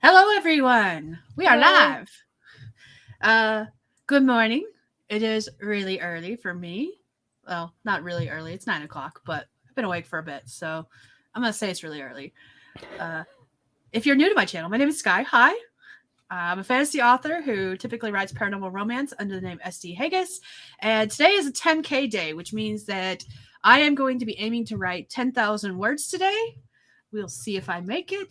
Hello, everyone. We are Hello. live. Good morning. It is really early for me. Well, not really early. It's 9 o'clock, but I've been awake for a bit, so I'm gonna say it's really early. Uh, if you're new to my channel, my name is Skye. Hi. I'm a fantasy author who typically writes paranormal romance under the name SD Hegyes, and today is a 10K day, which means that I am going to be aiming to write 10,000 words today. We'll see if I make it.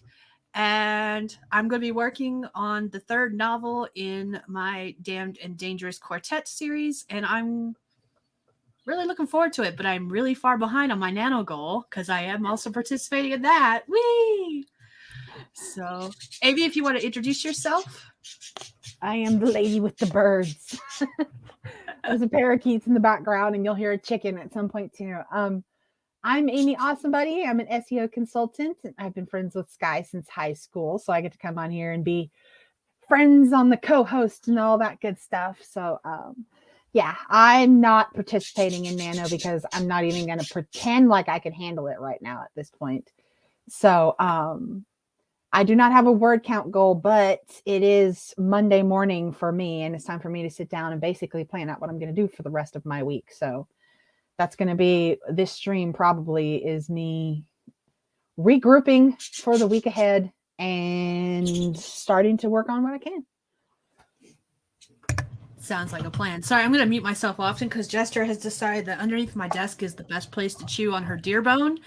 And I'm going to be working on the third novel in my Damned and Dangerous Quartet series, and I'm really looking forward to it, but I'm really far behind on my nano goal because I am also participating in that. Whee! So, Amy, if you want to introduce yourself. I am the lady with the birds. There's a parakeets in the background, and you'll hear a chicken at some point too. I'm Amy Awesome Buddy. I'm an SEO consultant, and I've been friends with Skye since high school, so I get to come on here and be friends on the co-host and all that good stuff. So, yeah, I'm not participating in Nano because I'm not even going to pretend like I can handle it right now at this point. So, I do not have a word count goal, but it is Monday morning for me, and it's time for me to sit down and basically plan out what I'm going to do for the rest of my week. So that's going to be this stream probably is me regrouping for the week ahead and starting to work on what I can. Sounds like a plan. Sorry, I'm going to mute myself often because Jester has decided that underneath my desk is the best place to chew on her deer bone.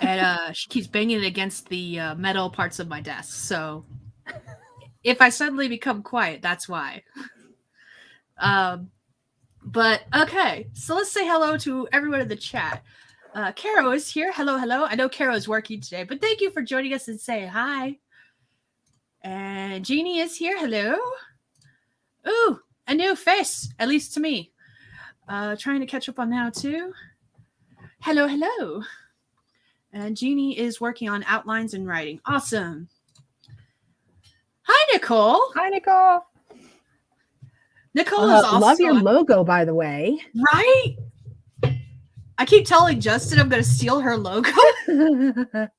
And she keeps banging it against the metal parts of my desk. So if I suddenly become quiet, that's why. But okay, so let's say hello to everyone in the chat. Caro is here. Hello, hello. I know Caro is working today, but thank you for joining us and saying hi. And Jeannie is here. Hello. Ooh, a new face, at least to me. Trying to catch up on now too. Hello, hello. And Jeannie is working on outlines and writing. Awesome. Hi, Nicole. Hi, Nicole. Nicole is also love your logo, by the way. Right? I keep telling Justin I'm going to steal her logo. It's the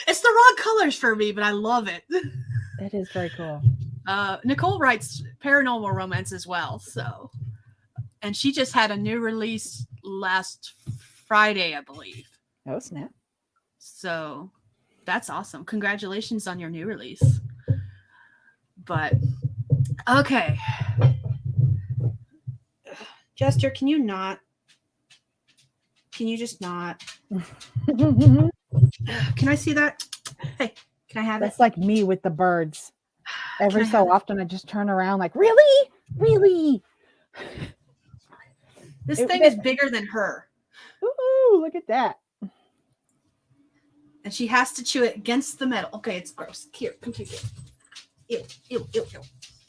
wrong colors for me, but I love it. That is very cool. Nicole writes paranormal romance as well, so. And she just had a new release last Friday, I believe. Oh, snap. So that's awesome. Congratulations on your new release. But, okay. Jester, can you just not? Can I see that? Hey, can I have That's it? like me with the birds. Every so often I just turn around like, really? Really? This thing is bigger than her. Ooh, look at that. And she has to chew it against the metal. Okay, it's gross. Here, come take it. Ew, ew, ew, ew.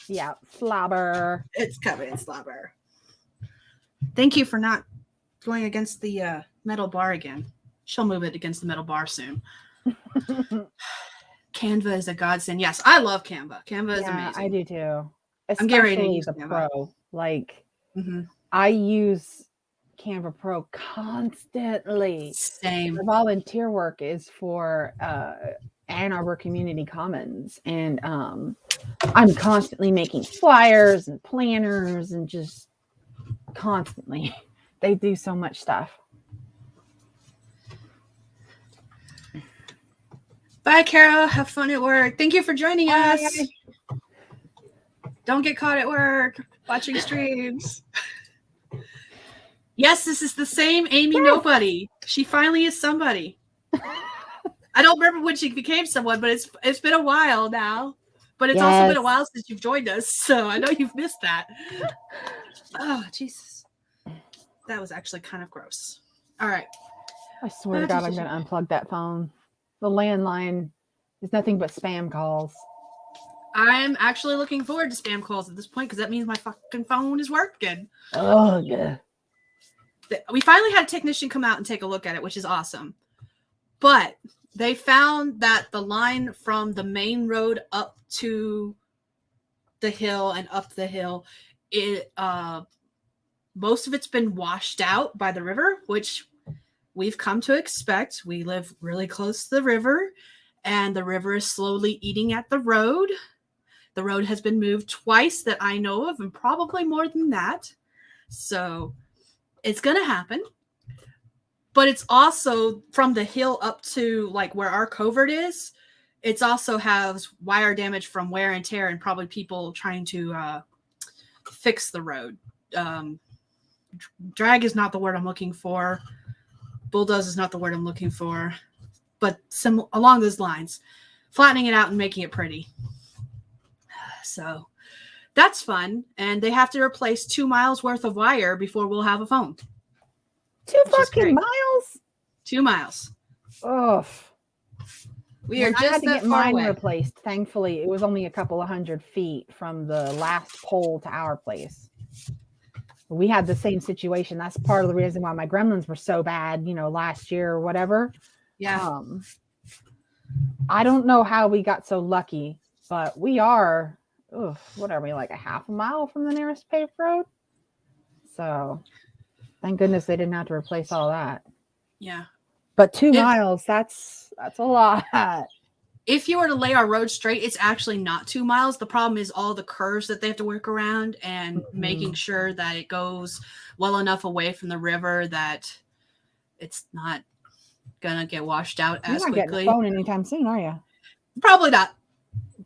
Yeah, slobber. It's covered in slobber. Thank you for not going against the metal bar again. She'll move it against the metal bar soon. Canva is a godsend. Yes, I love Canva. Canva is amazing. I do too. I'm getting ready to Especially use the Canva. Pro. Like, I use Canva Pro constantly. Same. The volunteer work is for Ann Arbor Community Commons, and I'm constantly making flyers and planners and just constantly. They do so much stuff. Bye, Carol. Have fun at work. Thank you for joining us. Don't get caught at work watching streams. Yes, this is the same Amy Nobody. She finally is somebody. I don't remember when she became someone, but it's been a while now. But it's also been a while since you've joined us, so I know you've missed that. Oh, Jesus. That was actually kind of gross. All right. I swear to God, I'm going to unplug that phone. The landline is nothing but spam calls. I'm actually looking forward to spam calls at this point because that means my fucking phone is working. Oh, yeah. We finally had a technician come out and take a look at it, which is awesome. But they found that the line from the main road up to the hill and up the hill, most of it's been washed out by the river, which we've come to expect. We live really close to the river, and the river is slowly eating at the road. The road has been moved twice that I know of, and probably more than that. So it's going to happen. But it's also from the hill up to like where our covert is. It's also has wire damage from wear and tear and probably people trying to fix the road. Drag is not the word I'm looking for. Bulldoze is not the word I'm looking for. But along those lines, flattening it out and making it pretty. So that's fun. And they have to replace 2 miles worth of wire before we'll have a phone. 2 fucking miles? 2 miles. Ugh. We are I just had to that get far mine away. replaced. Thankfully, it was only a couple of 100 feet from the last pole to our place. We had the same situation. That's part of the reason why my gremlins were so bad, last year or whatever. Yeah. I don't know how we got so lucky, but we are, what are we, like a half a mile from the nearest paved road? So thank goodness they didn't have to replace all that. Yeah. But 2 miles, that's a lot. If you were to lay our road straight, it's actually not 2 miles. The problem is all the curves that they have to work around and making sure that it goes well enough away from the river that it's not going to get washed out as You're not quickly. Getting a phone anytime soon, are you? Probably not.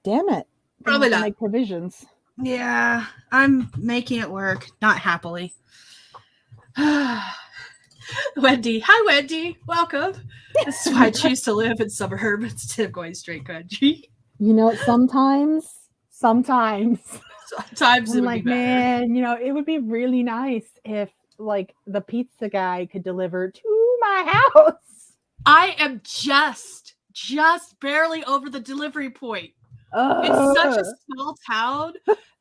Damn it. Probably not. Make provisions. Yeah, I'm making it work. Not happily. Wendy. Hi, Wendy. Welcome. This is why I choose to live in suburb instead of going straight country. Sometimes I'm it would be man, it would be really nice if like the pizza guy could deliver to my house. I am just barely over the delivery point. It's such a small town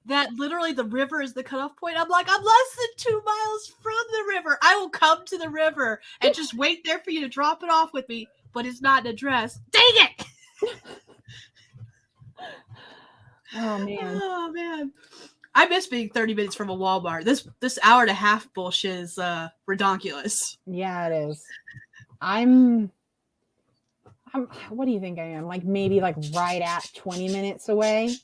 that literally the river is the cutoff point. I'm like, I'm less than 2 miles from the river. I will come to the river and just wait there for you to drop it off with me, but it's not an address. Dang it! Oh man. I miss being 30 minutes from a Walmart. This hour and a half bullshit is redonkulous. Yeah, it is. I'm what do you think I am? Like maybe like right at 20 minutes away.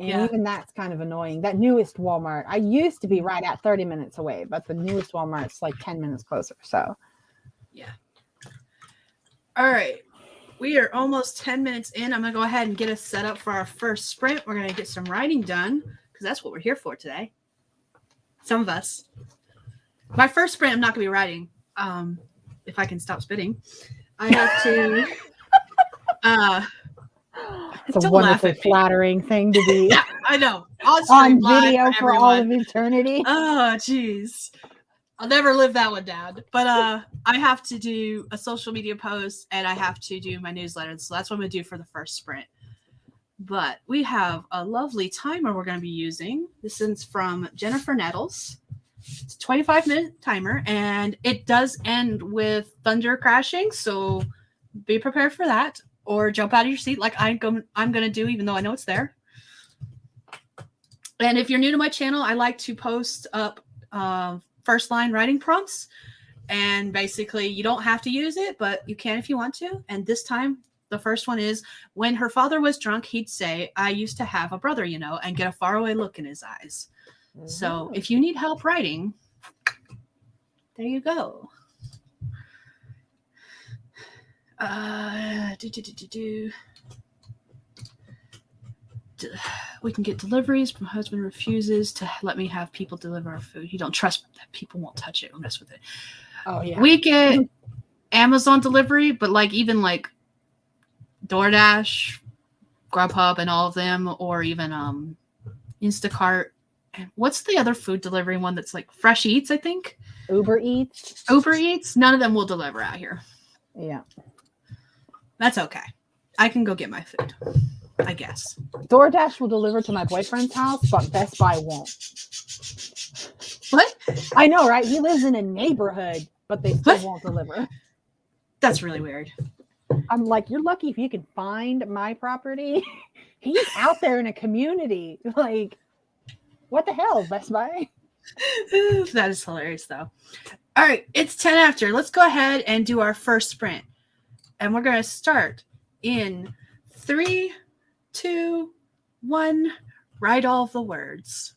And even that's kind of annoying. That newest Walmart, I used to be right at 30 minutes away, but the newest Walmart's like 10 minutes closer. So, yeah. All right. We are almost 10 minutes in. I'm going to go ahead and get us set up for our first sprint. We're going to get some writing done because that's what we're here for today. Some of us. My first sprint, I'm not going to be writing. If I can stop spitting. I have to... it's a wonderfully flattering thing to be yeah, I know. on video for all of eternity. Oh, jeez. I'll never live that one down. But I have to do a social media post and I have to do my newsletter. So that's what I'm going to do for the first sprint. But we have a lovely timer we're going to be using. This is from Jennifer Nettles. It's a 25-minute timer and it does end with thunder crashing. So be prepared for that. Or jump out of your seat like I'm going to do, even though I know it's there. And if you're new to my channel, I like to post up first line writing prompts. And basically, you don't have to use it, but you can if you want to. And this time, the first one is, when her father was drunk, he'd say, I used to have a brother, and get a faraway look in his eyes. Mm-hmm. So if you need help writing, there you go. We can get deliveries. My husband refuses to let me have people deliver our food. He don't trust that people won't touch it or mess with it. Oh yeah. We get Amazon delivery, but even DoorDash, Grubhub, and all of them, or even Instacart. And what's the other food delivery one that's like Fresh Eats? I think Uber Eats. None of them will deliver out here. Yeah. That's okay. I can go get my food, I guess. DoorDash will deliver to my boyfriend's house, but Best Buy won't. What? I know, right? He lives in a neighborhood, but they still won't deliver. That's really weird. I'm like, you're lucky if you can find my property. He's out there in a community. Like, what the hell, Best Buy? That is hilarious, though. All right, it's 10 after. Let's go ahead and do our first sprint. And we're going to start in Three, two, one. Write all of the words.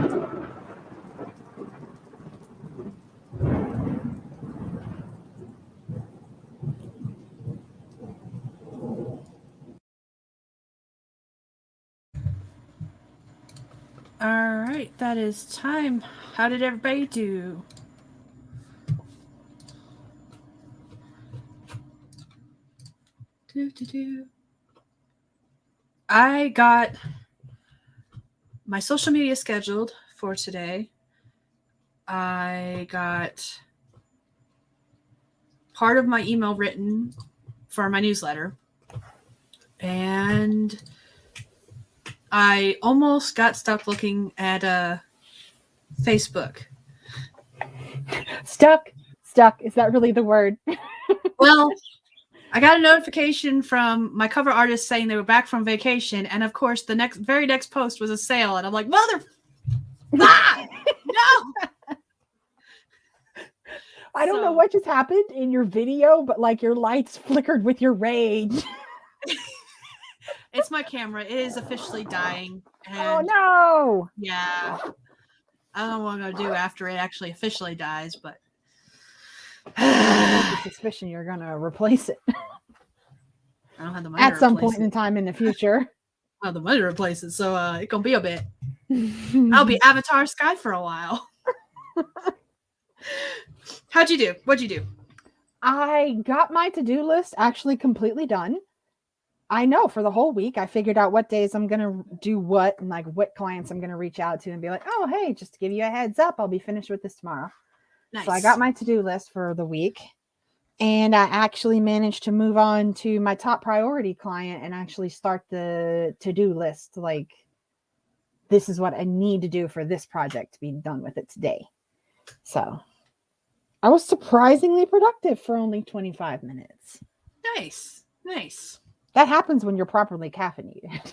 All right, that is time. How did everybody do? I got my social media scheduled for today. I got part of my email written for my newsletter. And I almost got stuck looking at Facebook. Stuck. Is that really the word? Well, I got a notification from my cover artist saying they were back from vacation, and of course, the very next post was a sale, and I'm like, mother, no. I don't know what just happened in your video, but like your lights flickered with your rage. It's my camera. It is officially dying. And oh no! Yeah, I don't know what I'm gonna do after it actually officially dies, but I have the suspicion you're gonna replace it. I don't have the money at some point in time in the future. I have the money to replace it, so it's gonna be a bit. I'll be Avatar Skye for a while. How'd you do? What'd you do? I got my to-do list actually completely done. I know for the whole week, I figured out what days I'm going to do what and like what clients I'm going to reach out to and be like, oh, hey, just to give you a heads up, I'll be finished with this tomorrow. Nice. So I got my to-do list for the week, and I actually managed to move on to my top priority client and actually start the to-do list. Like, this is what I need to do for this project to be done with it today. So I was surprisingly productive for only 25 minutes. Nice. That happens when you're properly caffeinated.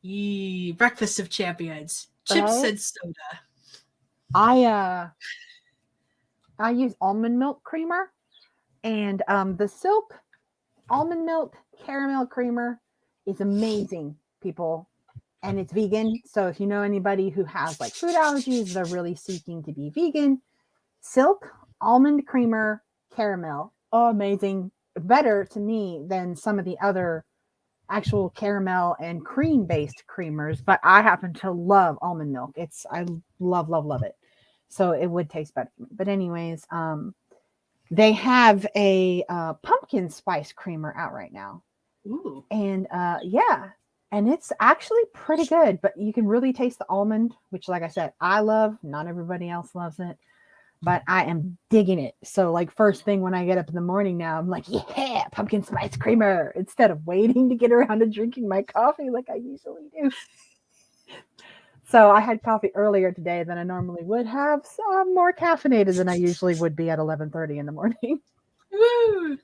Yee, breakfast of champions. Chips and soda. I use almond milk creamer, and the Silk almond milk caramel creamer is amazing, people. And it's vegan. So if you know anybody who has like food allergies, they're really seeking to be vegan. Silk almond creamer caramel. Oh, amazing. Better to me than some of the other actual caramel and cream based creamers, but I happen to love almond milk. I love it. So it would taste better. But anyways, they have a pumpkin spice creamer out right now. Ooh. And yeah, and it's actually pretty good, but you can really taste the almond, which, like I said, I love. Not everybody else loves it, but I am digging it. So like first thing when I get up in the morning now, I'm like, yeah, pumpkin spice creamer, instead of waiting to get around to drinking my coffee like I usually do. So I had coffee earlier today than I normally would have. So I'm more caffeinated than I usually would be at 11:30 in the morning. Woo!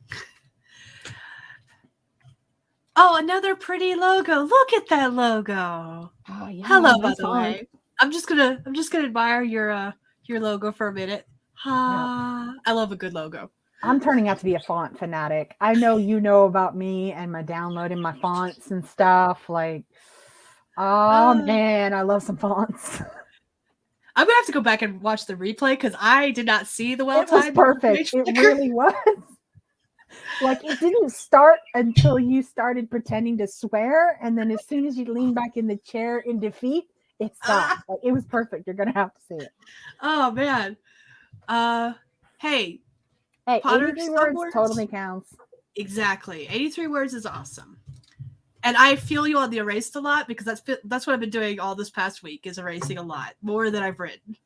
Oh, another pretty logo. Look at that logo. Oh yeah. Hello, by the way. I'm just gonna admire your logo for a minute. Yeah. I love a good logo. I'm turning out to be a font fanatic. I know you know about me and my downloading my fonts and stuff. Like, oh man, I love some fonts. I'm gonna have to go back and watch the replay because I did not see the well-timed. It was perfect. It really was. Like, it didn't start until you started pretending to swear, and then as soon as you lean back in the chair in defeat, it stopped. Like, it was perfect. You're gonna have to see it. Oh man. Hey, Potter, 83 words totally counts. Exactly. 83 words is awesome. And I feel you on the erased a lot because that's what I've been doing all this past week, is erasing a lot more than I've written.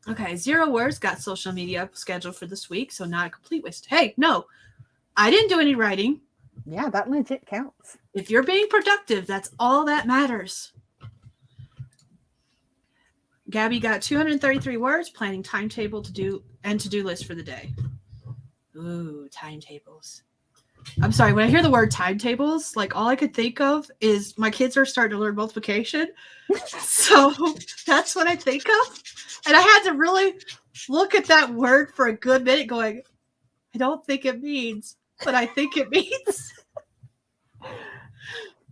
Okay, 0 words, got social media scheduled for this week, so not a complete waste. Hey, no, I didn't do any writing. Yeah, that legit counts. If you're being productive, that's all that matters. Gabby got 233 words, planning timetable to-do list for the day. Ooh, timetables. I'm sorry, when I hear the word timetables, like all I could think of is my kids are starting to learn multiplication. So that's what I think of. And I had to really look at that word for a good minute going, I don't think it means, but I think it means.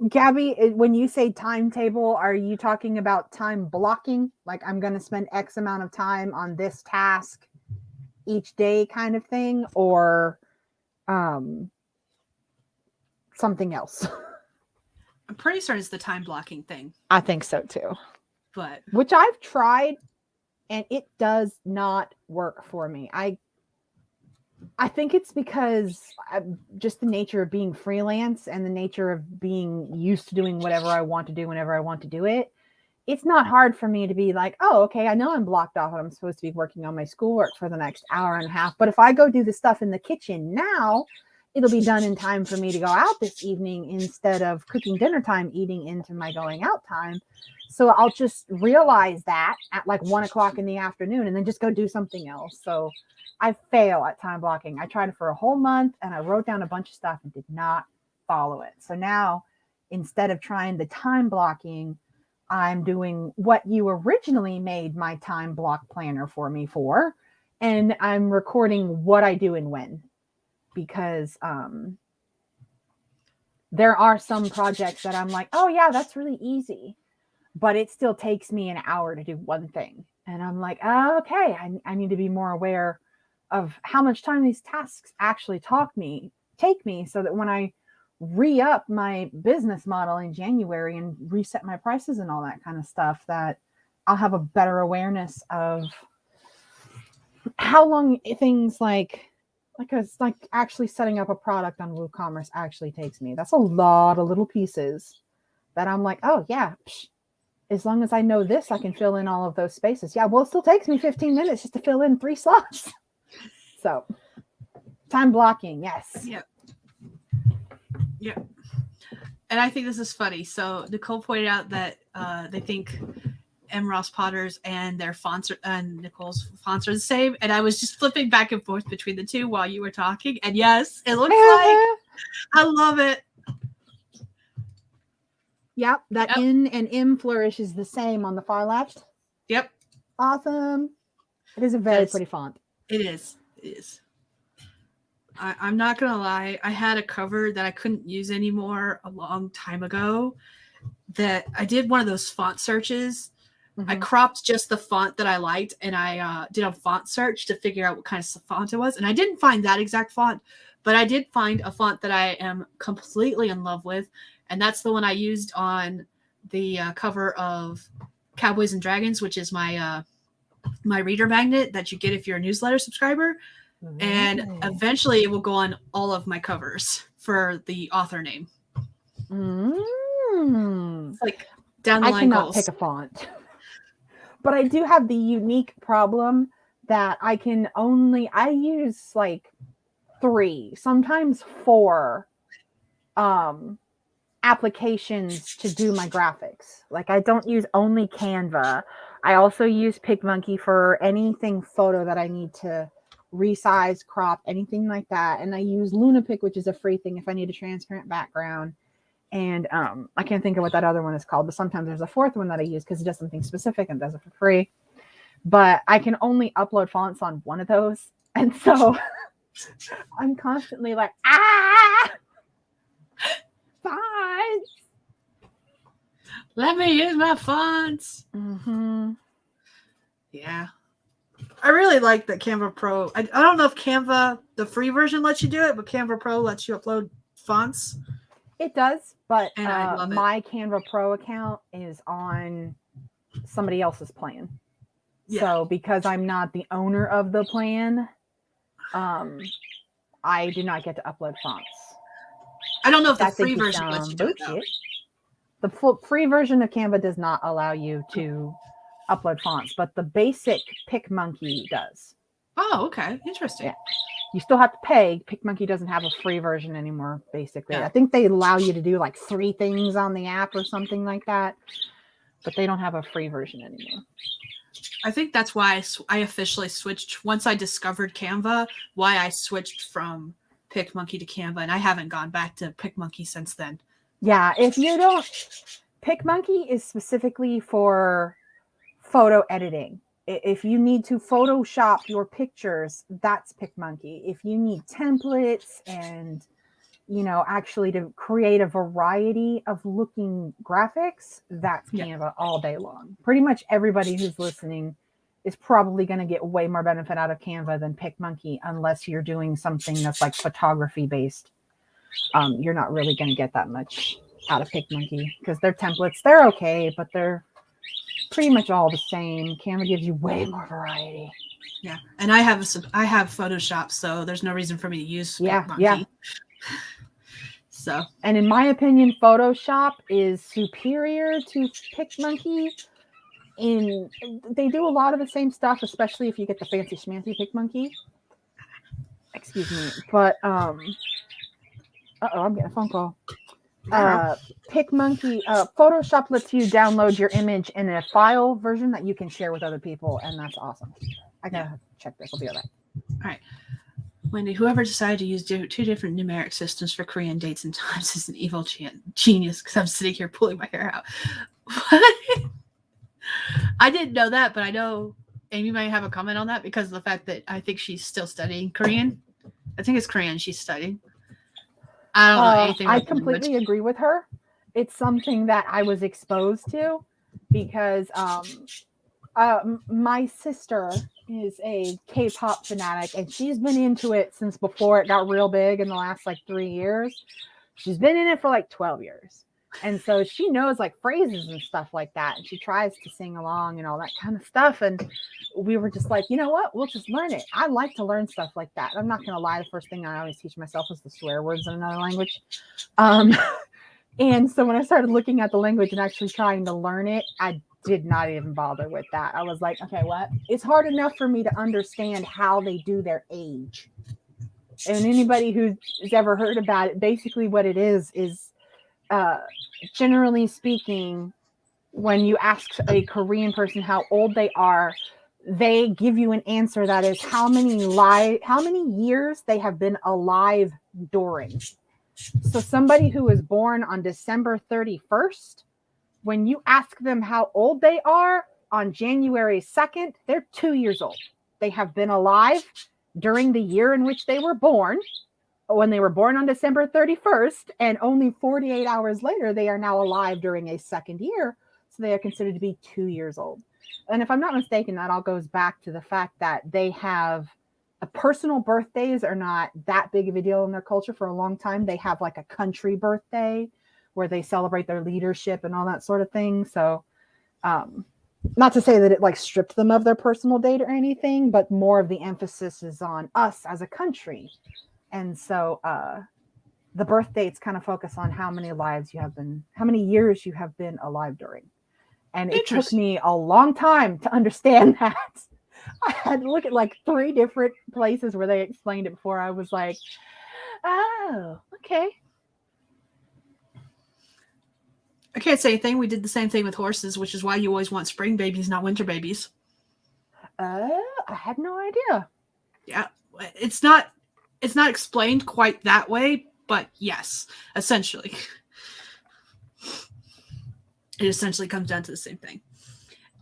Gabby, when you say timetable, are you talking about time blocking? Like I'm going to spend X amount of time on this task each day kind of thing, or um, something else? I'm pretty certain it's the time blocking thing, I think so too. but Which I've tried and it does not work for me. I think it's because just the nature of being freelance and the nature of being used to doing whatever I want to do whenever I want to do it. It's not hard for me to be like, oh, okay, I know I'm blocked off and I'm supposed to be working on my schoolwork for the next hour and a half. But if I go do the stuff in the kitchen now, it'll be done in time for me to go out this evening instead of cooking dinner time, eating into my going out time. So I'll just realize that at like 1 o'clock in the afternoon and then just go do something else. So I fail at time blocking. I tried it for a whole month and I wrote down a bunch of stuff and did not follow it. So now instead of trying the time blocking, I'm doing what you originally made my time block planner for me for, and I'm recording what I do and when, because there are some projects that I'm like, oh yeah, that's really easy, but it still takes me an hour to do one thing. And I'm like, oh, okay, I need to be more aware of how much time these tasks actually take me so that when I re-up my business model in January and reset my prices and all that kind of stuff, that I'll have a better awareness of how long things like it's like actually setting up a product on WooCommerce actually takes me. That's a lot of little pieces that I'm like, oh yeah, as long as I know this, I can fill in all of those spaces. Yeah, well, it still takes me 15 minutes just to fill in 3 slots. So time blocking, yes. Yep. Yep. And I think this is funny. So Nicole pointed out that they think M. Ross Potter's and their fonts and Nicole's fonts are the same. And I was just flipping back and forth between the two while you were talking. And yes, it looks like I love it. Yep, that Yep. N and M flourish is the same on the far left. Yep. Awesome. It is a very pretty font. It is. It is. I'm not going to lie. I had a cover that I couldn't use anymore a long time ago that I did one of those font searches. Mm-hmm. I cropped just the font that I liked and I did a font search to figure out what kind of font it was. And I didn't find that exact font, but I did find a font that I am completely in love with. And that's the one I used on the cover of Cowboys and Dragons, which is my my reader magnet that you get if you're a newsletter subscriber. And eventually it will go on all of my covers for the author name. It's like down the line cannot goals. Pick a font. But I do have the unique problem that I use like 3, sometimes 4 applications to do my graphics. Like I don't use only Canva. I also use PicMonkey for anything photo that I need to resize, crop, anything like that. And I use LunaPic, which is a free thing if I need a transparent background. And I can't think of what that other one is called, but sometimes there's a 4th one that I use because it does something specific and does it for free. But I can only upload fonts on one of those. And so I'm constantly like, fonts. Let me use my fonts. Mm-hmm. Yeah. I really like that Canva Pro. I don't know if Canva, the free version, lets you do it, but Canva Pro lets you upload fonts. It does, but my Canva Pro account is on somebody else's plan. Yeah. So because I'm not the owner of the plan, I do not get to upload fonts. I don't know if the free version lets you do it, though. The free version of Canva does not allow you to upload fonts, but the basic PicMonkey does. Oh, okay. Interesting. Yeah. You still have to pay. PicMonkey doesn't have a free version anymore, basically. Yeah. I think they allow you to do like 3 things on the app or something like that, but they don't have a free version anymore. I think that's why I officially switched once I discovered Canva, why I switched from PicMonkey to Canva, and I haven't gone back to PicMonkey since then. Yeah, if you don't, PicMonkey is specifically for photo editing. If you need to Photoshop your pictures, that's PicMonkey. If you need templates and, actually to create a variety of looking graphics, that's Yeah. Canva all day long. Pretty much everybody who's listening is probably going to get way more benefit out of Canva than PicMonkey, unless you're doing something that's like photography based. You're not really going to get that much out of PicMonkey because their templates, they're okay, but they're pretty much all the same. Canva gives you way more variety. Yeah, and I have Photoshop, so there's no reason for me to use PicMonkey. Yeah. So, and in my opinion, Photoshop is superior to PicMonkey. They do a lot of the same stuff, especially if you get the fancy schmancy PicMonkey. Excuse me, but I'm getting a phone call. PicMonkey, Photoshop lets you download your image in a file version that you can share with other people, and that's awesome. I gotta check this. I'll be right back. All right. Wendy, whoever decided to use two different numeric systems for Korean dates and times is an evil genius, because I'm sitting here pulling my hair out. What? I didn't know that, but I know Amy might have a comment on that because of the fact that I think she's still studying Korean. I think it's Korean she's studying. I don't know anything about I completely agree with her. It's something that I was exposed to because my sister is a K-pop fanatic, and she's been into it since before it got real big in the last like 3 years. She's been in it for like 12 years. And so she knows like phrases and stuff like that. And she tries to sing along and all that kind of stuff. And we were just like, you know what? We'll just learn it. I like to learn stuff like that. I'm not going to lie. The first thing I always teach myself is the swear words in another language. And so when I started looking at the language and actually trying to learn it, I did not even bother with that. I was like, okay, what? It's hard enough for me to understand how they do their age. And anybody who's ever heard about it, basically what it is generally speaking, when you ask a Korean person how old they are, they give you an answer that is how many years they have been alive during. So somebody who was born on December 31st, when you ask them how old they are on January 2nd, they're 2 years old. They have been alive during the year in which they were born, when they were born on December 31st, and only 48 hours later, they are now alive during a second year. So they are considered to be 2 years old. And if I'm not mistaken, that all goes back to the fact that they have personal birthdays are not that big of a deal in their culture for a long time. They have like a country birthday where they celebrate their leadership and all that sort of thing. So, not to say that it like stripped them of their personal date or anything, but more of the emphasis is on us as a country. And so the birth dates kind of focus on how many years you have been alive during. And it took me a long time to understand that. I had to look at like 3 different places where they explained it before I was like, oh, okay. I can't say anything. We did the same thing with horses, which is why you always want spring babies, not winter babies. I had no idea. Yeah, it's not explained quite that way, but yes, essentially. It essentially comes down to the same thing.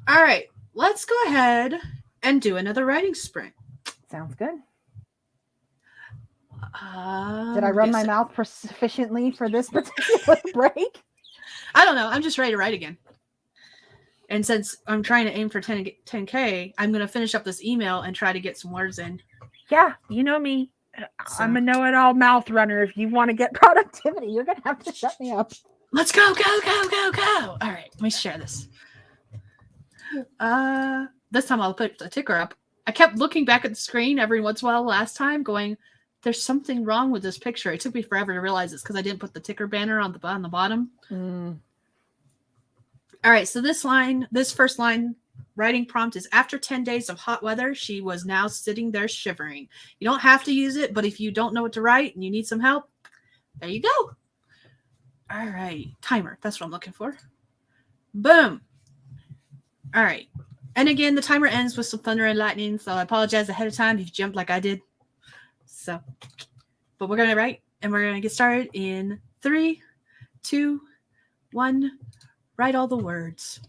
All right, let's go ahead and do another writing sprint. Sounds good. Did I run my mouth sufficiently for this particular break? I don't know. I'm just ready to write again. And since I'm trying to aim for 10K, I'm going to finish up this email and try to get some words in. Yeah, you know me. So, I'm a know-it-all mouth runner. If you want to get productivity, you're going to have to shut me up. Let's go, go, go, go, go. All right, let me share this. This time I'll put the ticker up. I kept looking back at the screen every once in a while last time going, there's something wrong with this picture. It took me forever to realize it's because I didn't put the ticker banner on the bottom. All right, so this first line, writing prompt is, after 10 days of hot weather, she was now sitting there shivering. You don't have to use it, but if you don't know what to write and you need some help, there you go. All right, timer. That's what I'm looking for. Boom. All right. And again, the timer ends with some thunder and lightning, so I apologize ahead of time if you jumped like I did. So, but we're going to write, and we're going to get started in 3, 2, 1. Write all the words.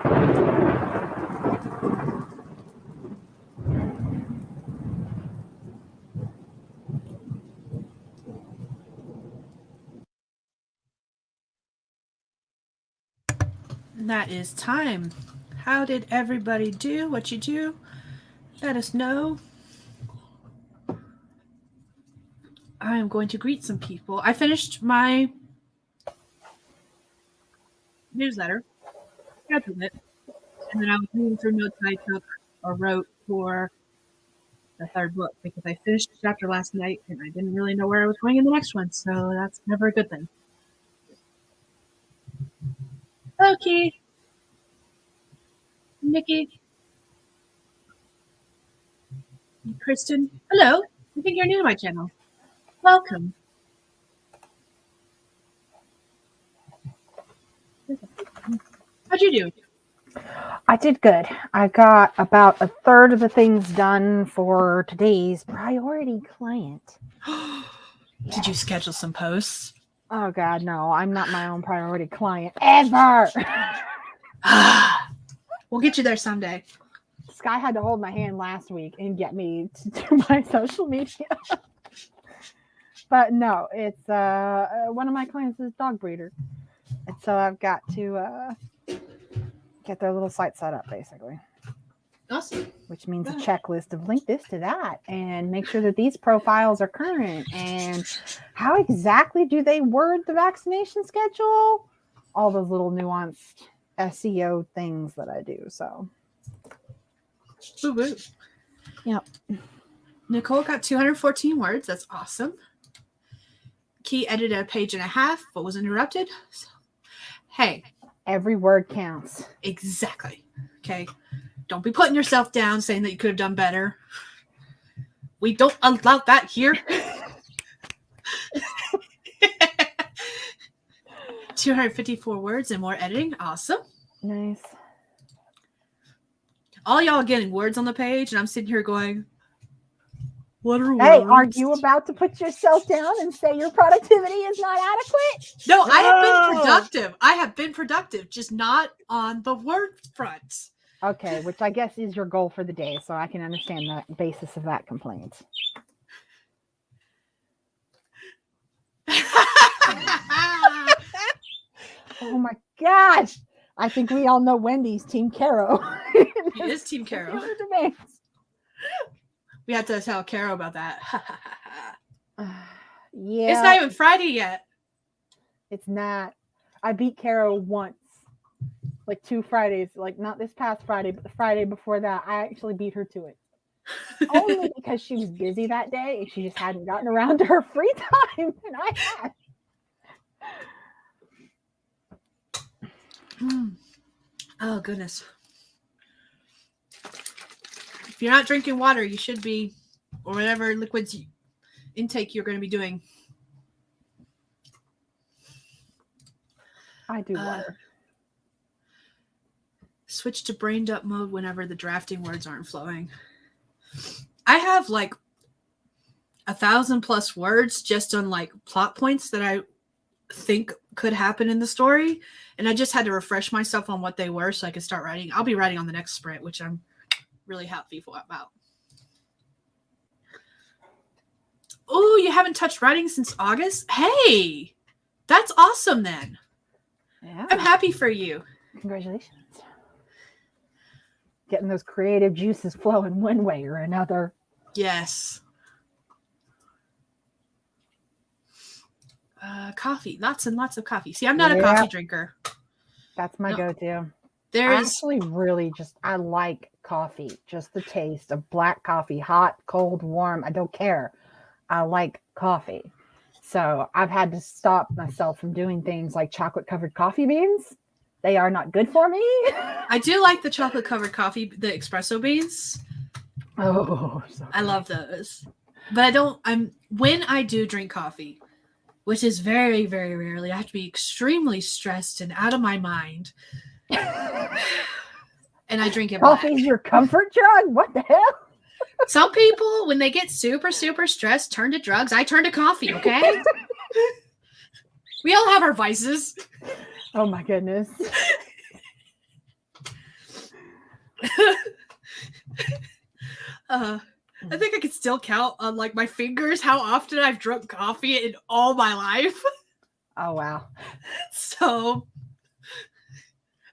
That is time. How did everybody do? What you do? Let us know. I am going to greet some people. I finished my newsletter, scheduled it, and then I was reading through notes I took or wrote for the third book because I finished the chapter last night and I didn't really know where I was going in the next one, so that's never a good thing. Okay. Nikki. Kristen. Hello. I think you're new to my channel. Welcome. How'd you do? I did good. I got about a third of the things done for today's priority client. Did you schedule some posts? Oh God, no! I'm not my own priority client ever. We'll get you there someday. Skye had to hold my hand last week and get me to do my social media. But no, it's one of my clients is a dog breeder, and so I've got to get their little site set up, basically. Awesome. Which means a checklist of link this to that and make sure that these profiles are current and how exactly do they word the vaccination schedule? All those little nuanced SEO things that I do. So, woo-woo. Yep. Nicole got 214 words. That's awesome. Key edited a page and a half, but was interrupted. So, hey. Every word counts. Exactly. Okay. Don't be putting yourself down saying that you could have done better. We don't allow that here. 254 words and more editing. Awesome. Nice. All y'all getting words on the page, and I'm sitting here going, what are Hey, words? are you about to put yourself down and say your productivity is not adequate? No, I have been productive. I have been productive, just not on the word front. Okay, which I guess is your goal for the day, so I can understand the basis of that complaint. Oh my gosh! I think we all know Wendy's Team Caro. It is Team Caro. We have to tell Caro about that. Yeah. It's not even Friday yet. It's not. I beat Caro once. Like 2 Fridays. Like not this past Friday, but the Friday before that. I actually beat her to it. Only because she was busy that day and she just hadn't gotten around to her free time. And I had. Oh, goodness. If you're not drinking water, you should be, or whatever liquids intake you're going to be doing. I do water. Switch to brain dump mode whenever the drafting words aren't flowing. I have like 1,000+ words just on like plot points that I think could happen in the story, and I just had to refresh myself on what they were so I could start writing. I'll be writing on the next sprint, which I'm really happy about. Oh, you haven't touched writing since August? Hey, that's awesome then. Yeah. I'm happy for you. Congratulations. Getting those creative juices flowing one way or another. Yes. Coffee. Lots and lots of coffee. See, I'm not a coffee drinker. That's my go-to. I like coffee. Just the taste of black coffee. Hot, cold, warm. I don't care. I like coffee. So I've had to stop myself from doing things like chocolate-covered coffee beans. They are not good for me. I do like the chocolate-covered coffee, the espresso beans. Oh, so I love those. But when I do drink coffee, which is very, very rarely, I have to be extremely stressed and out of my mind. And I drink it black. Coffee's your comfort drug? What the hell? Some people, when they get super, super stressed, turn to drugs. I turn to coffee, okay? We all have our vices. Oh, my goodness. I think I could still count on like my fingers how often I've drunk coffee in all my life. Oh wow. So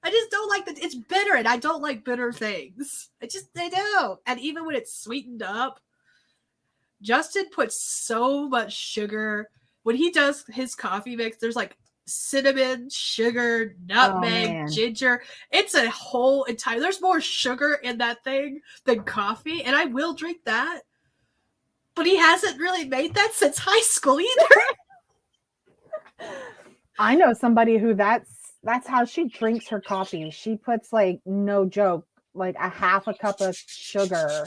I just don't like that. It's bitter, and I don't like bitter things. I don't. And even when it's sweetened up, Justin puts so much sugar. When he does his coffee mix, there's like cinnamon, sugar, nutmeg, ginger. It's a whole entire. There's more sugar in that thing than coffee, and I will drink that. But he hasn't really made that since high school either. I know somebody who that's how she drinks her coffee. She puts like no joke, like a half a cup of sugar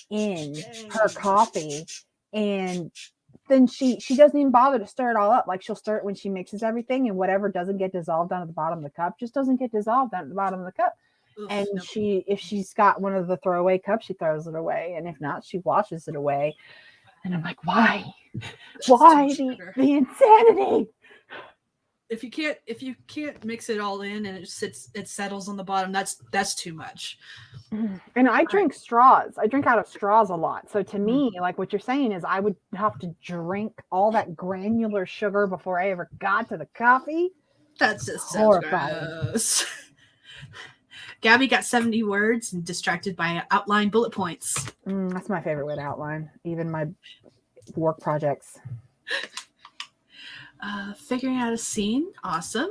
in her coffee, and then she doesn't even bother to stir it all up. Like she'll stir it when she mixes everything, and whatever doesn't get dissolved down at the bottom of the cup just doesn't get dissolved down at the bottom of the cup. Oof, and no. If she's got one of the throwaway cups, she throws it away, and if not, she washes it away. And I'm like, why the insanity? If you can't mix it all in and it settles on the bottom, that's too much. And I drink straws. I drink out of straws a lot. So to me, like what you're saying is I would have to drink all that granular sugar before I ever got to the coffee. That's just horrifying. Gross. Gabby got 70 words and distracted by outline bullet points. That's my favorite way to outline, even my work projects. Figuring out a scene. Awesome.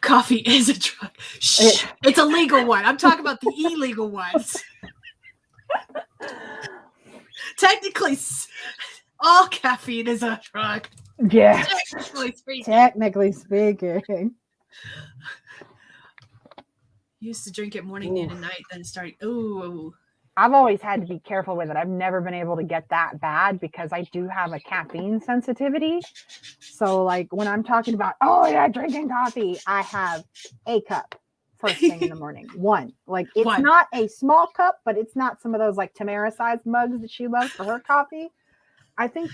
Coffee is a drug. Shh. It's a legal one. I'm talking about the illegal ones. Technically, all caffeine is a drug. Yeah. Technically speaking. Used to drink it morning, noon, and night, then started. Ooh. I've always had to be careful with it. I've never been able to get that bad because I do have a caffeine sensitivity. So like when I'm talking about, drinking coffee, I have a cup first thing in the morning. One. Like it's not a small cup, but it's not some of those like Tamara sized mugs that she loves for her coffee. I think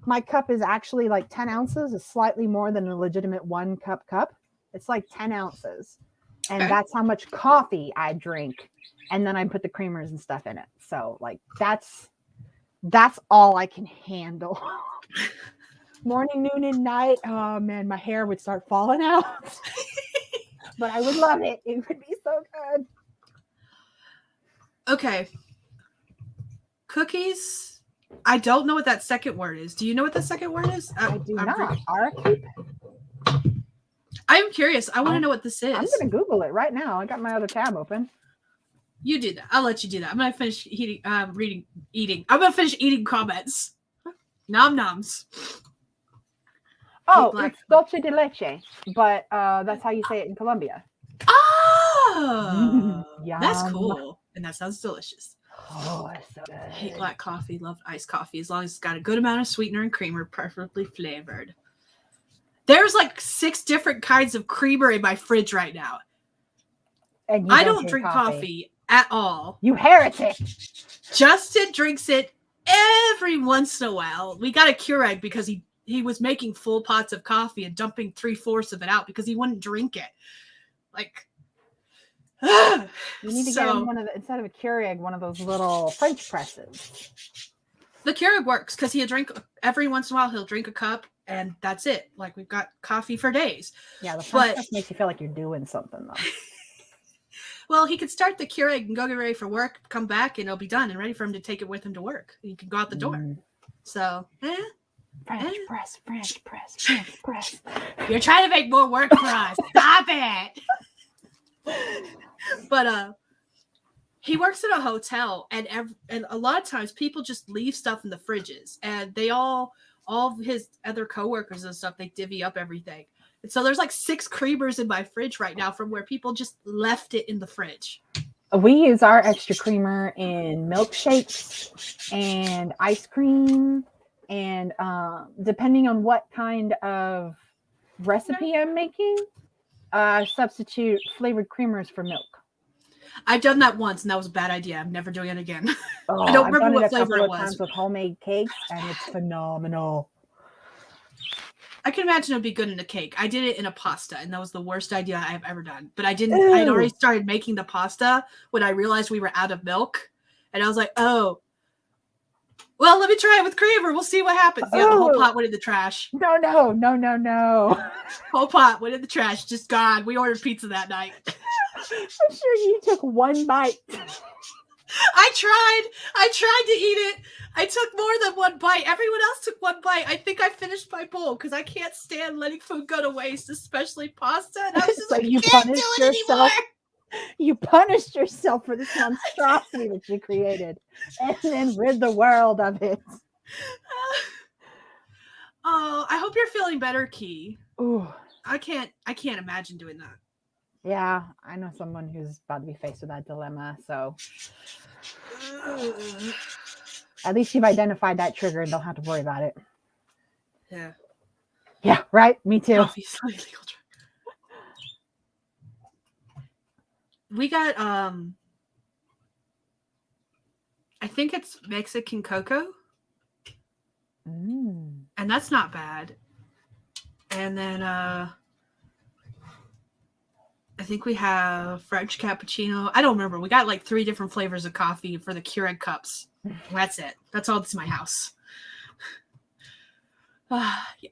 my cup is actually like 10 ounces, is slightly more than a legitimate 1 cup cup. It's like 10 ounces. And that's how much coffee I drink. And then I put the creamers and stuff in it. So like that's all I can handle. Morning, noon, and night. Oh man, my hair would start falling out. But I would love it. It would be so good. Okay. Cookies. I don't know what that second word is. Do you know what the second word is? I do not. Arakeep? I'm curious. I want to know what this is. I'm going to Google it right now. I got my other tab open. You do that. I'll let you do that. I'm going to finish eating. I'm going to finish eating comments. Nom noms. Oh, it's dulce de leche, but that's how you say it in Colombia. Oh, that's cool. And that sounds delicious. Oh, it's so good. I hate black coffee. Love iced coffee as long as it's got a good amount of sweetener and creamer, preferably flavored. There's like 6 different kinds of creamer in my fridge right now. And I don't drink coffee at all. You heretic. Justin drinks it every once in a while. We got a Keurig because he was making full pots of coffee and dumping 3/4 of it out because he wouldn't drink it. Like, you need to get him instead of a Keurig, one of those little French presses. The Keurig works because every once in a while he'll drink a cup and that's it. Like we've got coffee for days. Yeah, the French press makes you feel like you're doing something though. Well, he could start the Keurig and go get ready for work, come back, and it'll be done and ready for him to take it with him to work. He can go out the door. So, French press. You're trying to make more work for us. Stop it. But he works at a hotel, and a lot of times people just leave stuff in the fridges, and they all of his other coworkers and stuff, they divvy up everything. And so there's like 6 creamers in my fridge right now from where people just left it in the fridge. We use our extra creamer in milkshakes and ice cream, and depending on what kind of recipe I'm making, substitute flavored creamers for milk. I've done that once, and that was a bad idea. I'm never doing it again. I don't remember what flavor it was. I've done it a couple of times with homemade cakes, and it's phenomenal. I can imagine it'd be good in a cake. I did it in a pasta, and that was the worst idea I've ever done. But I didn't. I'd already Ew. started making the pasta when I realized we were out of milk, and I was like, "Oh, well, let me try it with creamer. We'll see what happens." Yeah, the whole Oh, pot went in the trash. no, no, no, no, no. Whole pot went in the trash. Just gone. We ordered pizza that night. I'm sure you took one bite. I tried to eat it. I took more than one bite. Everyone else took one bite. I think I finished my bowl because I can't stand letting food go to waste, especially pasta. And I was just So like, you I can't do punished it yourself. anymore. You punished yourself for this monstrosity that you created, and then rid the world of it. Oh, I hope you're feeling better, Key. Ooh, I can't imagine doing that. yeah, I know someone who's about to be faced with that dilemma. So at least you've identified that trigger and don't have to worry about it. Yeah. Yeah, right. Me too. Coffee is not illegal drug. We got I think it's Mexican cocoa. And that's not bad. And then I think we have French cappuccino. I don't remember. We got like 3 different flavors of coffee for the Keurig cups. That's it. That's all that's in my house.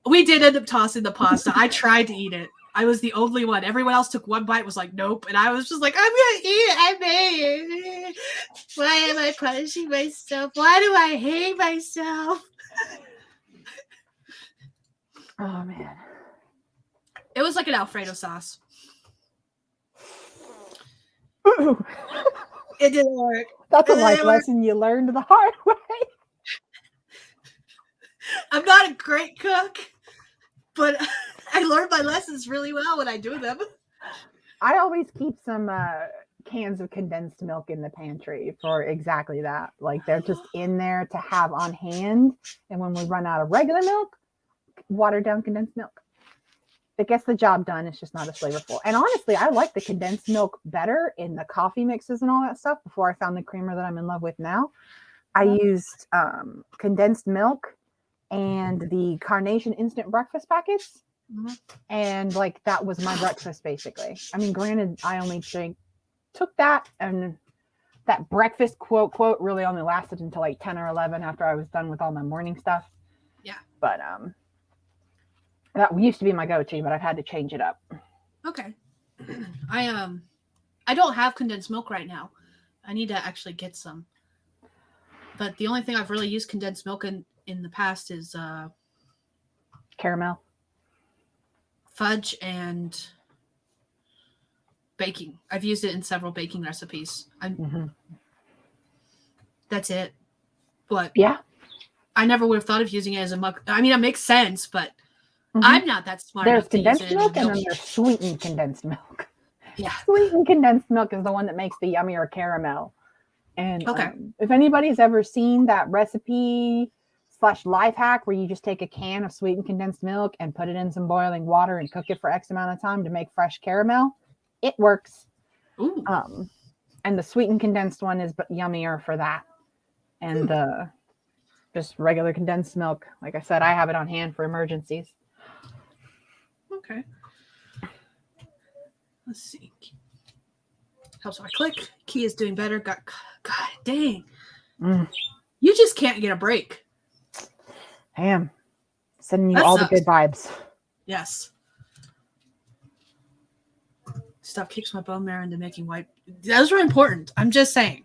We did end up tossing the pasta. I tried to eat it. I was the only one. Everyone else took one bite, was like, nope. And I was just like, I'm going to eat it. I made it. Why am I punishing myself? Why do I hate myself? Oh, man. It was like an Alfredo sauce. Ooh. It didn't work. That's a life lesson you learned the hard way. I'm not a great cook, but I learned my lessons really well when I do them. I always keep some cans of condensed milk in the pantry for exactly that. Like they're just in there to have on hand. And when we run out of regular milk, watered down condensed milk. It gets the job done. It's just not as flavorful. And honestly, I like the condensed milk better in the coffee mixes and all that stuff before I found the creamer that I'm in love with now. I used condensed milk and the Carnation instant breakfast packets. Mm-hmm. And like that was my breakfast basically. I mean, granted, I only took that, and that breakfast quote really only lasted until like 10 or 11 after I was done with all my morning stuff. Yeah. But that used to be my go-to, but I've had to change it up. Okay. I don't have condensed milk right now. I need to actually get some. But the only thing I've really used condensed milk in the past is caramel, fudge, and baking. I've used it in several baking recipes. That's it. But yeah, I never would have thought of using it as a milk. I mean, it makes sense, but I'm not that smart. There's condensed milk and then there's sweetened condensed milk. Yeah. Sweetened condensed milk is the one that makes the yummier caramel. And if anybody's ever seen that recipe / life hack where you just take a can of sweetened condensed milk and put it in some boiling water and cook it for X amount of time to make fresh caramel, it works. Ooh. And the sweetened condensed one is yummier for that. And just regular condensed milk, like I said, I have it on hand for emergencies. Okay. Let's see. Helps when I click. Key is doing better. God dang. You just can't get a break. I am. Sending you all the good vibes. Yes. Stuff kicks my bone marrow into making white. Those are important. I'm just saying.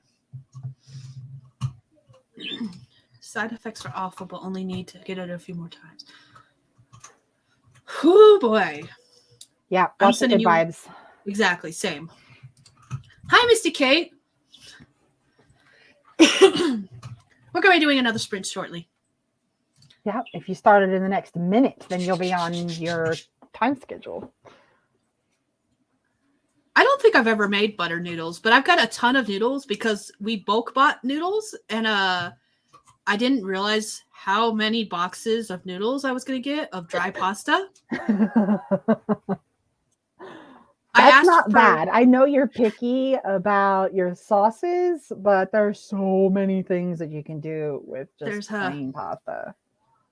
Side effects are awful, but only need to get it a few more times. Oh boy. Yeah, lots of good vibes. Exactly, same. Hi, Misty Kate. We're going to be doing another sprint shortly. Yeah, if you started in the next minute, then you'll be on your time schedule. I don't think I've ever made butter noodles, but I've got a ton of noodles because we bulk bought noodles, and I didn't realize how many boxes of noodles I was going to get of dry pasta. That's not bad. I know you're picky about your sauces, but there's so many things that you can do with just plain pasta.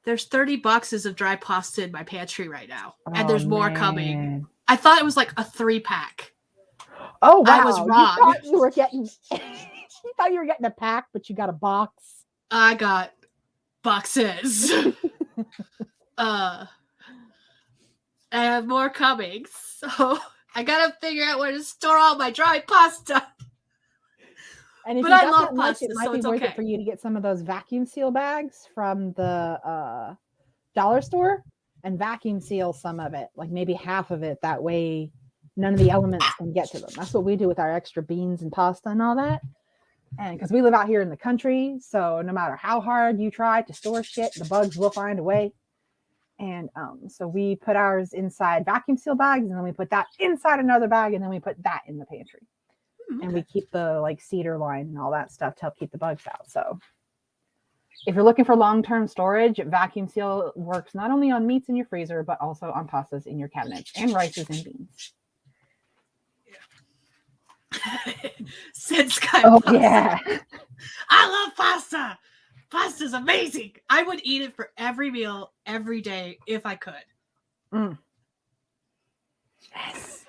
There's 30 boxes of dry pasta in my pantry right now, and Oh, there's more coming. man. I thought it was like a 3-pack. Oh, wow. I was You wrong. thought you were getting you thought you were getting a pack, but you got a box. I got boxes. I have more coming, so I gotta figure out where to store all my dry pasta. And if But you I got love that much, pasta, it might so be it's worth okay. it for you to get some of those vacuum seal bags from the dollar store and vacuum seal some of it, like maybe half of it. That way, none of the elements can get to them. That's what we do with our extra beans and pasta and all that. And because we live out here in the country, so no matter how hard you try to store shit, the bugs will find a way. And so we put ours inside vacuum seal bags, and then we put that inside another bag, and then we put that in the pantry. Okay. And we keep the like cedar line and all that stuff to help keep the bugs out. So if you're looking for long-term storage, vacuum seal works not only on meats in your freezer, but also on pastas in your cabinets and rices and beans. Said Skye. Oh, pasta. yeah. I love pasta. Pasta's amazing. I would eat it for every meal, every day, if I could. Mm. Yes.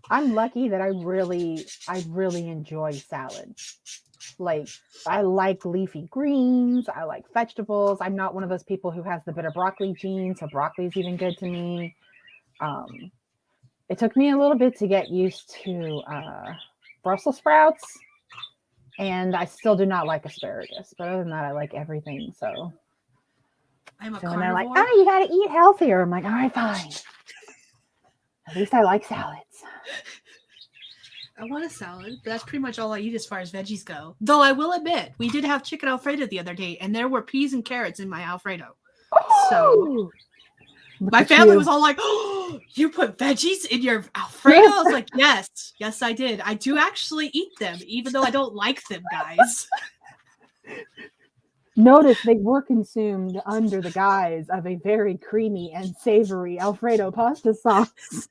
I'm lucky that I really enjoy salad. Like, I like leafy greens. I like vegetables. I'm not one of those people who has the bitter broccoli gene, so broccoli is even good to me. It took me a little bit to get used to Brussels sprouts, and I still do not like asparagus. But other than that, I like everything. So I'm a when carnivore. they're like, "Oh, you got to eat healthier," I'm like, "All right, fine. At least I like salads." I want a salad, but that's pretty much all I eat as far as veggies go. Though I will admit, we did have chicken Alfredo the other day, and there were peas and carrots in my Alfredo. So my family was all like, "Oh, you put veggies in your Alfredo?" I was like, yes, I did. I do actually eat them, even though I don't like them, guys. Notice they were consumed under the guise of a very creamy and savory Alfredo pasta sauce.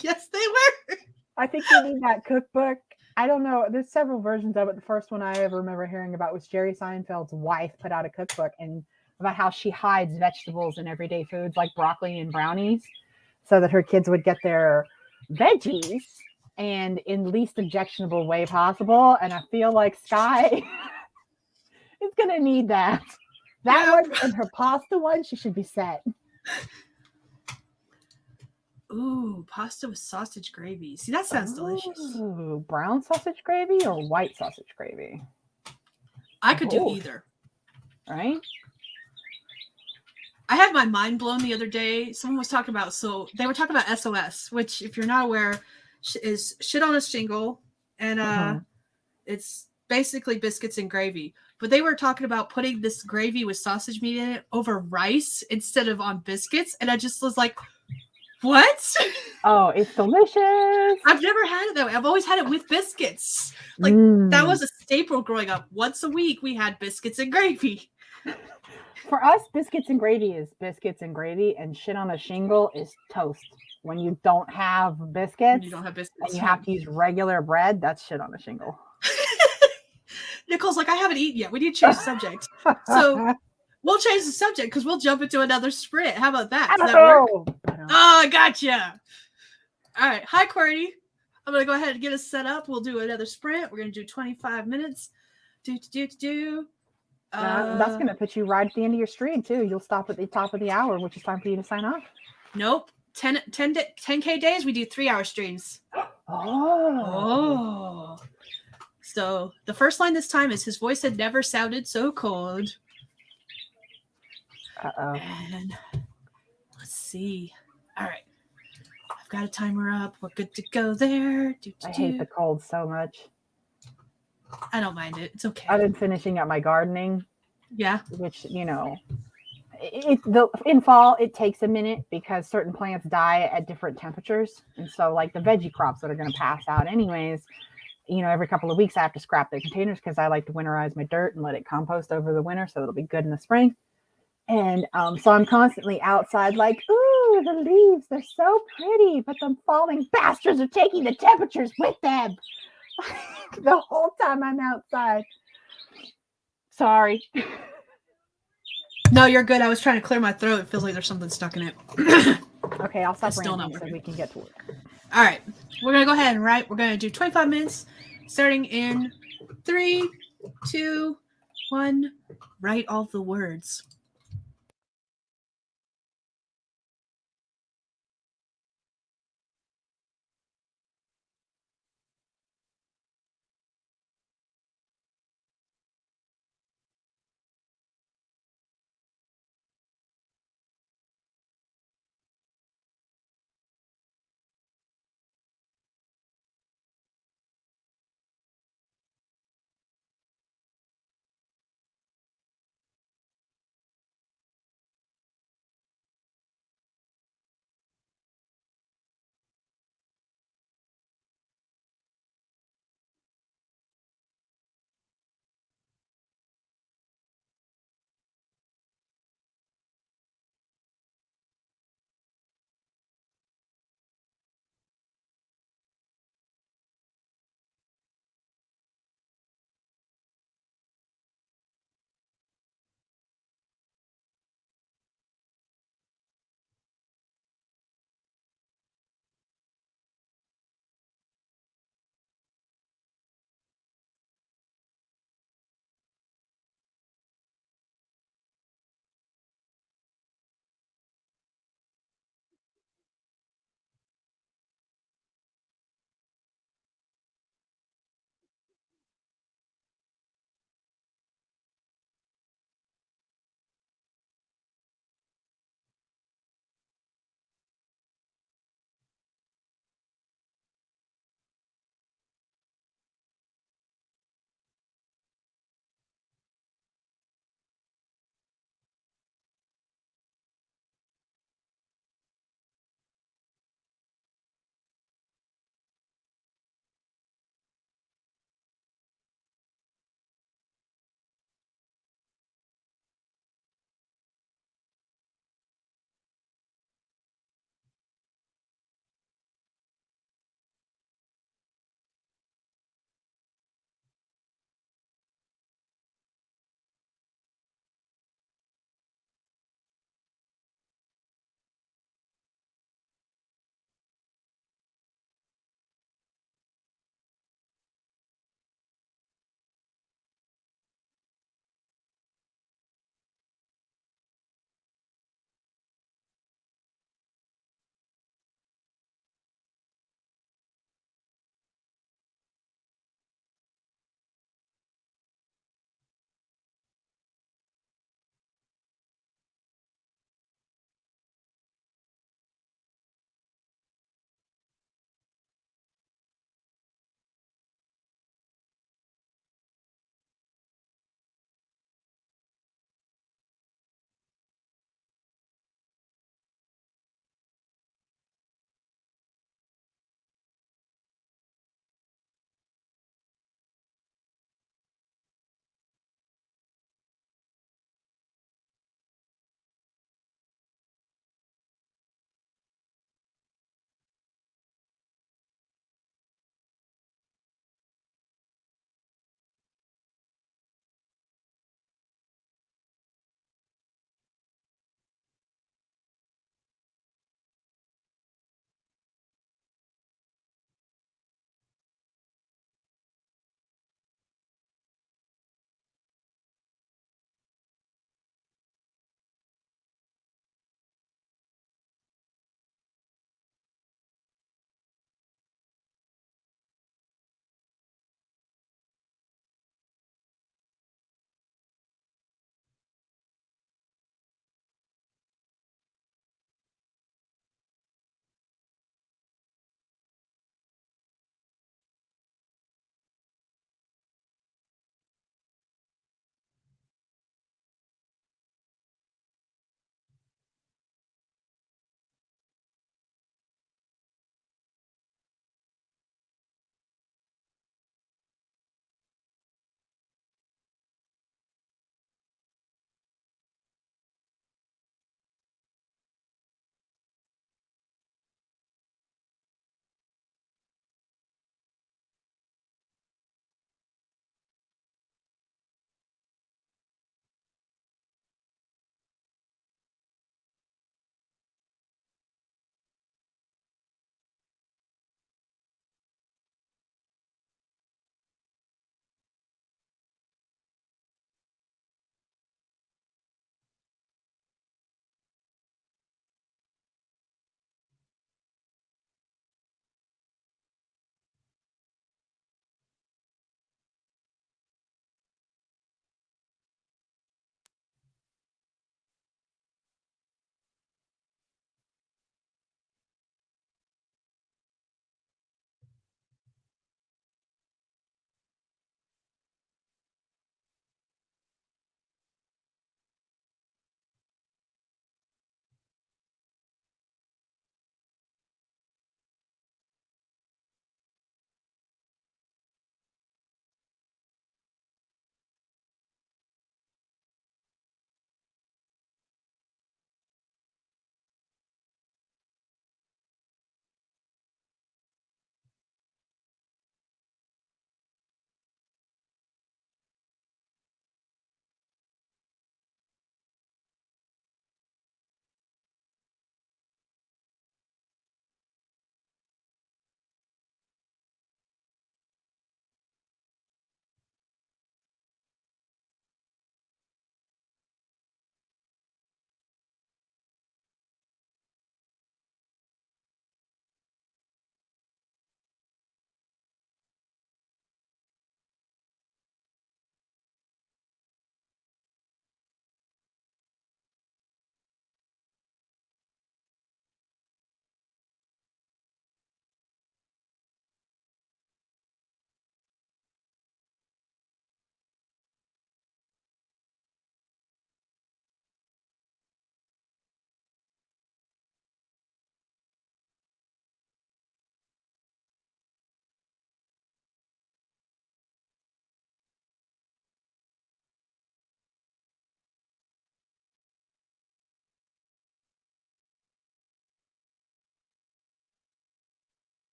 Yes, they were. I think you need that cookbook. I don't know. There's several versions of it. The first one I ever remember hearing about was Jerry Seinfeld's wife put out a cookbook and about how she hides vegetables in everyday foods like broccoli and brownies so that her kids would get their veggies and in least objectionable way possible. And I feel like Skye is going to need that. That one and her pasta one, she should be set. Ooh, pasta with sausage gravy. See, that sounds delicious. Ooh, brown sausage gravy or white sausage gravy? I could do either. Right? I had my mind blown the other day. Someone was talking about, so they were talking about SOS, which, if you're not aware, is shit on a shingle. And it's basically biscuits and gravy. But they were talking about putting this gravy with sausage meat in it over rice instead of on biscuits. And I just was like, what? Oh, it's delicious. I've never had it that way. I've always had it with biscuits. Like, that was a staple growing up. Once a week, we had biscuits and gravy. For us, biscuits and gravy is biscuits and gravy, and shit on a shingle is toast. When you don't have biscuits, and you have to use regular bread, that's shit on a shingle. Nicole's like, I haven't eaten yet. We need to change the subject. So we'll change the subject because we'll jump into another sprint. How about that? Does that work? Oh, I gotcha. All right. Hi, Courtney. I'm going to go ahead and get us set up. We'll do another sprint. We're going to do 25 minutes. That's going to put you right at the end of your stream, too. You'll stop at the top of the hour, which is time for you to sign off. Nope. 10K days, we do 3-hour streams. Oh. So the first line this time is, his voice had never sounded so cold. Uh-oh. And let's see. All right. I've got a timer up. We're good to go there. I hate the cold so much. I don't mind it. It's okay. I've been finishing up my gardening. Yeah. Which, you know, in fall, it takes a minute because certain plants die at different temperatures. And so, like the veggie crops that are going to pass out anyways, you know, every couple of weeks I have to scrap the containers because I like to winterize my dirt and let it compost over the winter so it'll be good in the spring. And so I'm constantly outside like, ooh, the leaves, they're so pretty, but the falling bastards are taking the temperatures with them. The whole time I'm outside. Sorry. No, you're good. I was trying to clear my throat. It feels like there's something stuck in it. Okay, I'll stop It's still not ranting so working. we can get to work. All right. We're going to go ahead and write. We're going to do 25 minutes starting in 3, 2, 1. Write all the words.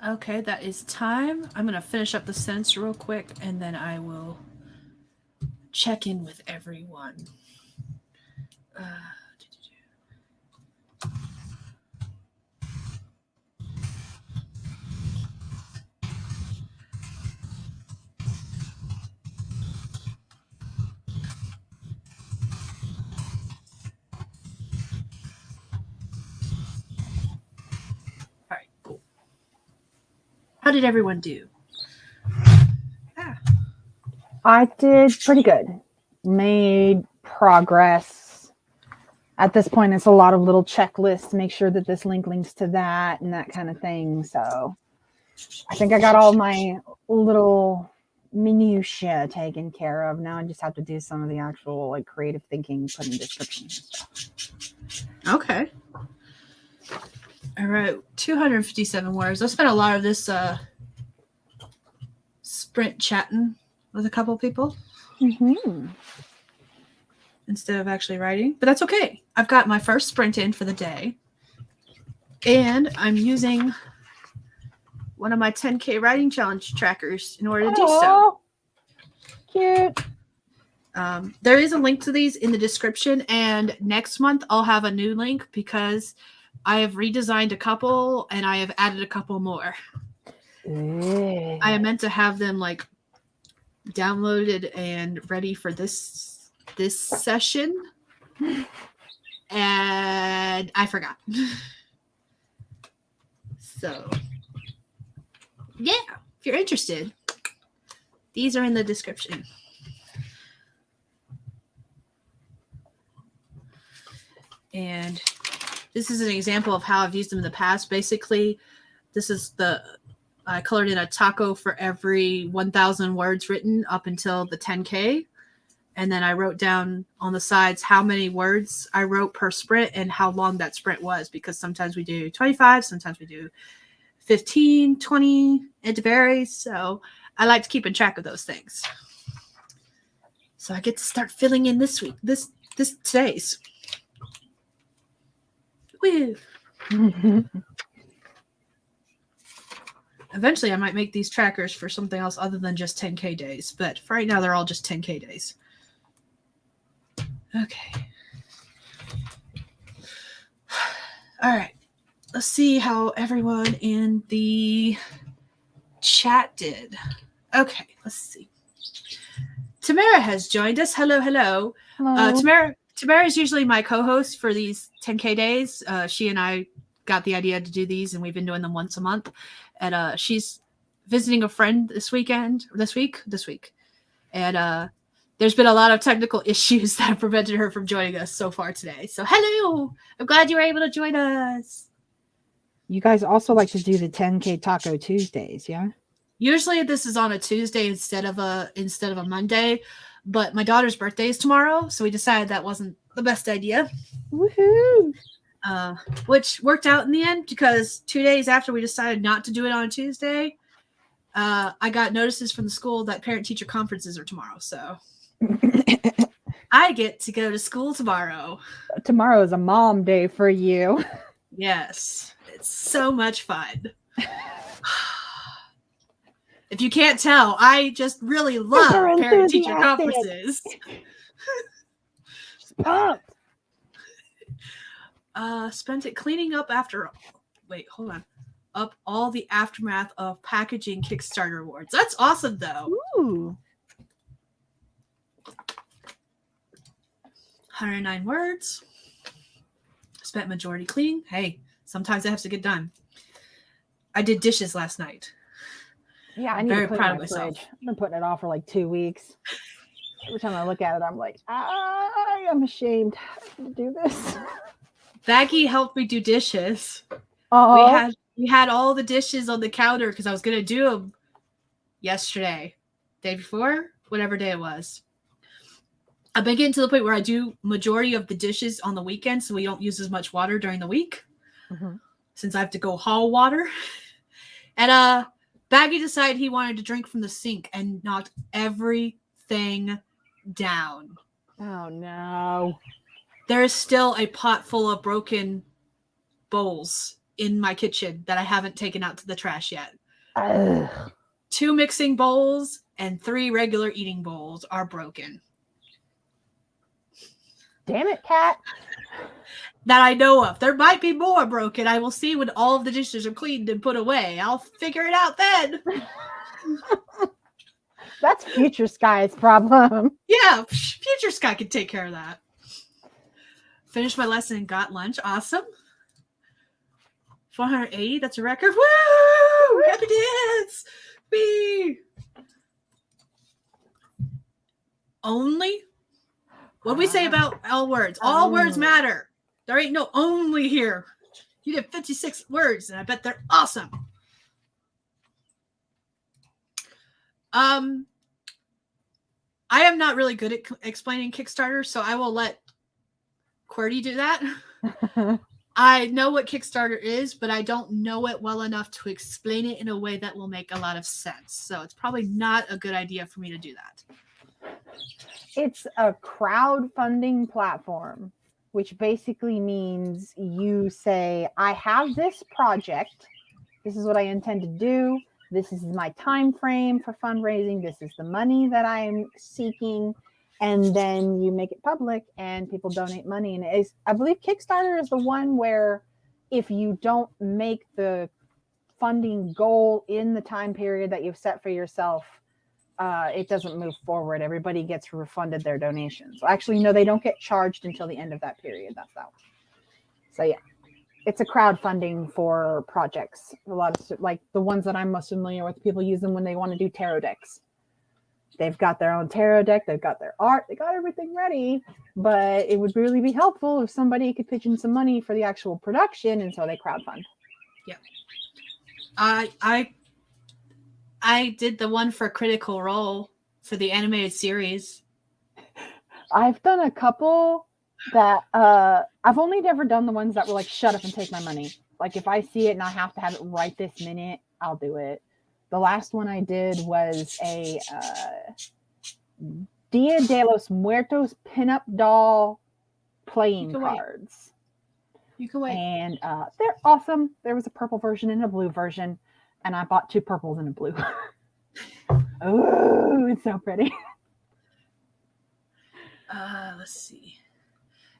Okay, that is time. I'm going to finish up the sentence real quick and then I will check in with everyone. Uh, all right, cool. How did everyone do? I did pretty good. Made progress. At this point, it's a lot of little checklists to make sure that this link links to that and that kind of thing. So I think I got all my little minutiae taken care of. Now I just have to do some of the actual like creative thinking, putting descriptions and stuff. Okay. All right, 257 words. I spent a lot of this sprint chatting with a couple people instead of actually writing, but that's okay. I've got my first sprint in for the day, and I'm using one of my 10K writing challenge trackers in order to do so. Cute. There is a link to these in the description, and next month I'll have a new link because I have redesigned a couple and I have added a couple more. I am meant to have them like downloaded and ready for this session, and I forgot. So yeah, if you're interested, these are in the description. And this is an example of how I've used them in the past. Basically, this is I colored in a taco for every 1,000 words written up until the 10K. And then I wrote down on the sides how many words I wrote per sprint and how long that sprint was, because sometimes we do 25, sometimes we do 15, 20, it varies. So I like to keep in track of those things. So I get to start filling in this week, today's. Woo. Eventually, I might make these trackers for something else other than just 10K days. But for right now, they're all just 10K days. Okay. All right. Let's see how everyone in the chat did. Okay, let's see. Tamara has joined us. Hello, hello. Tamara is usually my co-host for these 10K days. She and I got the idea to do these, and we've been doing them once a month. And she's visiting a friend this week. And there's been a lot of technical issues that have prevented her from joining us so far today. So hello, I'm glad you were able to join us. You guys also like to do the 10K Taco Tuesdays, yeah? Usually this is on a Tuesday instead of a Monday, but my daughter's birthday is tomorrow, so we decided that wasn't the best idea. Woohoo! Which worked out in the end, because 2 days after we decided not to do it on a Tuesday, I got notices from the school that parent-teacher conferences are tomorrow, so I get to go to school tomorrow. Tomorrow is a mom day for you. Yes, it's so much fun. If you can't tell, I just really love parent-teacher conferences. Pumped. Spent it cleaning up up all the aftermath of packaging Kickstarter awards. That's awesome, though. Ooh. 109 words. Spent majority cleaning. Hey, sometimes it has to get done. I did dishes last night. Yeah, I'm very proud of myself. I've been putting it off for like 2 weeks. Every time I look at it, I'm like, I am ashamed to do this. Baggy helped me do dishes. Oh, we had all the dishes on the counter because I was gonna do them yesterday, day before, whatever day it was. I've been getting to the point where I do majority of the dishes on the weekend, so we don't use as much water during the week, since I have to go haul water. And Baggy decided he wanted to drink from the sink and knocked everything down. Oh no. There is still a pot full of broken bowls in my kitchen that I haven't taken out to the trash yet. Ugh. 2 mixing bowls and 3 regular eating bowls are broken. Damn it, cat. That I know of. There might be more broken. I will see when all of the dishes are cleaned and put away. I'll figure it out then. That's future Skye's problem. Yeah, future Skye can take care of that. Finished my lesson and got lunch. Awesome. 480, that's a record. Woo! Happy dance! Whee! Only? What do we say about all words? All words matter. There ain't no only here. You did 56 words, and I bet they're awesome. I am not really good at explaining Kickstarter, so I will let QWERTY do that. I know what Kickstarter is, but I don't know it well enough to explain it in a way that will make a lot of sense. So it's probably not a good idea for me to do that. It's a crowdfunding platform, which basically means you say, I have this project. This is what I intend to do. This is my time frame for fundraising. This is the money that I'm seeking. And then you make it public and people donate money. And I believe Kickstarter is the one where if you don't make the funding goal in the time period that you've set for yourself, it doesn't move forward. Everybody gets refunded their donations. Actually, no, they don't get charged until the end of that period. That's that one. So yeah, it's a crowdfunding for projects. A lot of like the ones that I'm most familiar with, people use them when they want to do tarot decks. They've got their own tarot deck. They've got their art. They got everything ready. But it would really be helpful if somebody could pitch in some money for the actual production, and so they crowdfund. Yeah. I did the one for Critical Role for the animated series. I've done a couple that I've only ever done the ones that were like, shut up and take my money. Like if I see it and I have to have it right this minute, I'll do it. The last one I did was a Dia de los Muertos pinup doll playing cards. You can wait. And they're awesome. There was a purple version and a blue version, and I bought 2 purples and a blue. Oh, it's so pretty. Let's see.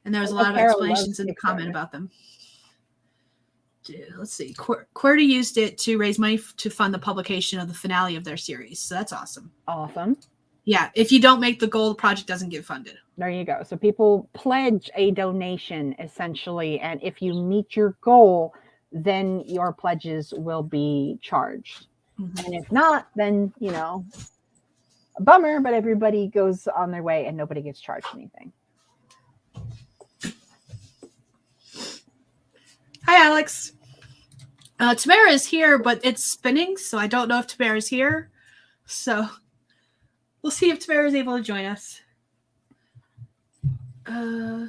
And there was a lot of explanations in the comment about them. Let's see. QWERTY used it to raise money to fund the publication of the finale of their series. So that's awesome. Awesome. Yeah. If you don't make the goal, the project doesn't get funded. There you go. So people pledge a donation essentially. And if you meet your goal, then your pledges will be charged. Mm-hmm. And if not, then, you know, a bummer, but everybody goes on their way and nobody gets charged anything. Hi, Alex. Tamara is here, but it's spinning, so I don't know if Tamara is here. So we'll see if Tamara is able to join us. I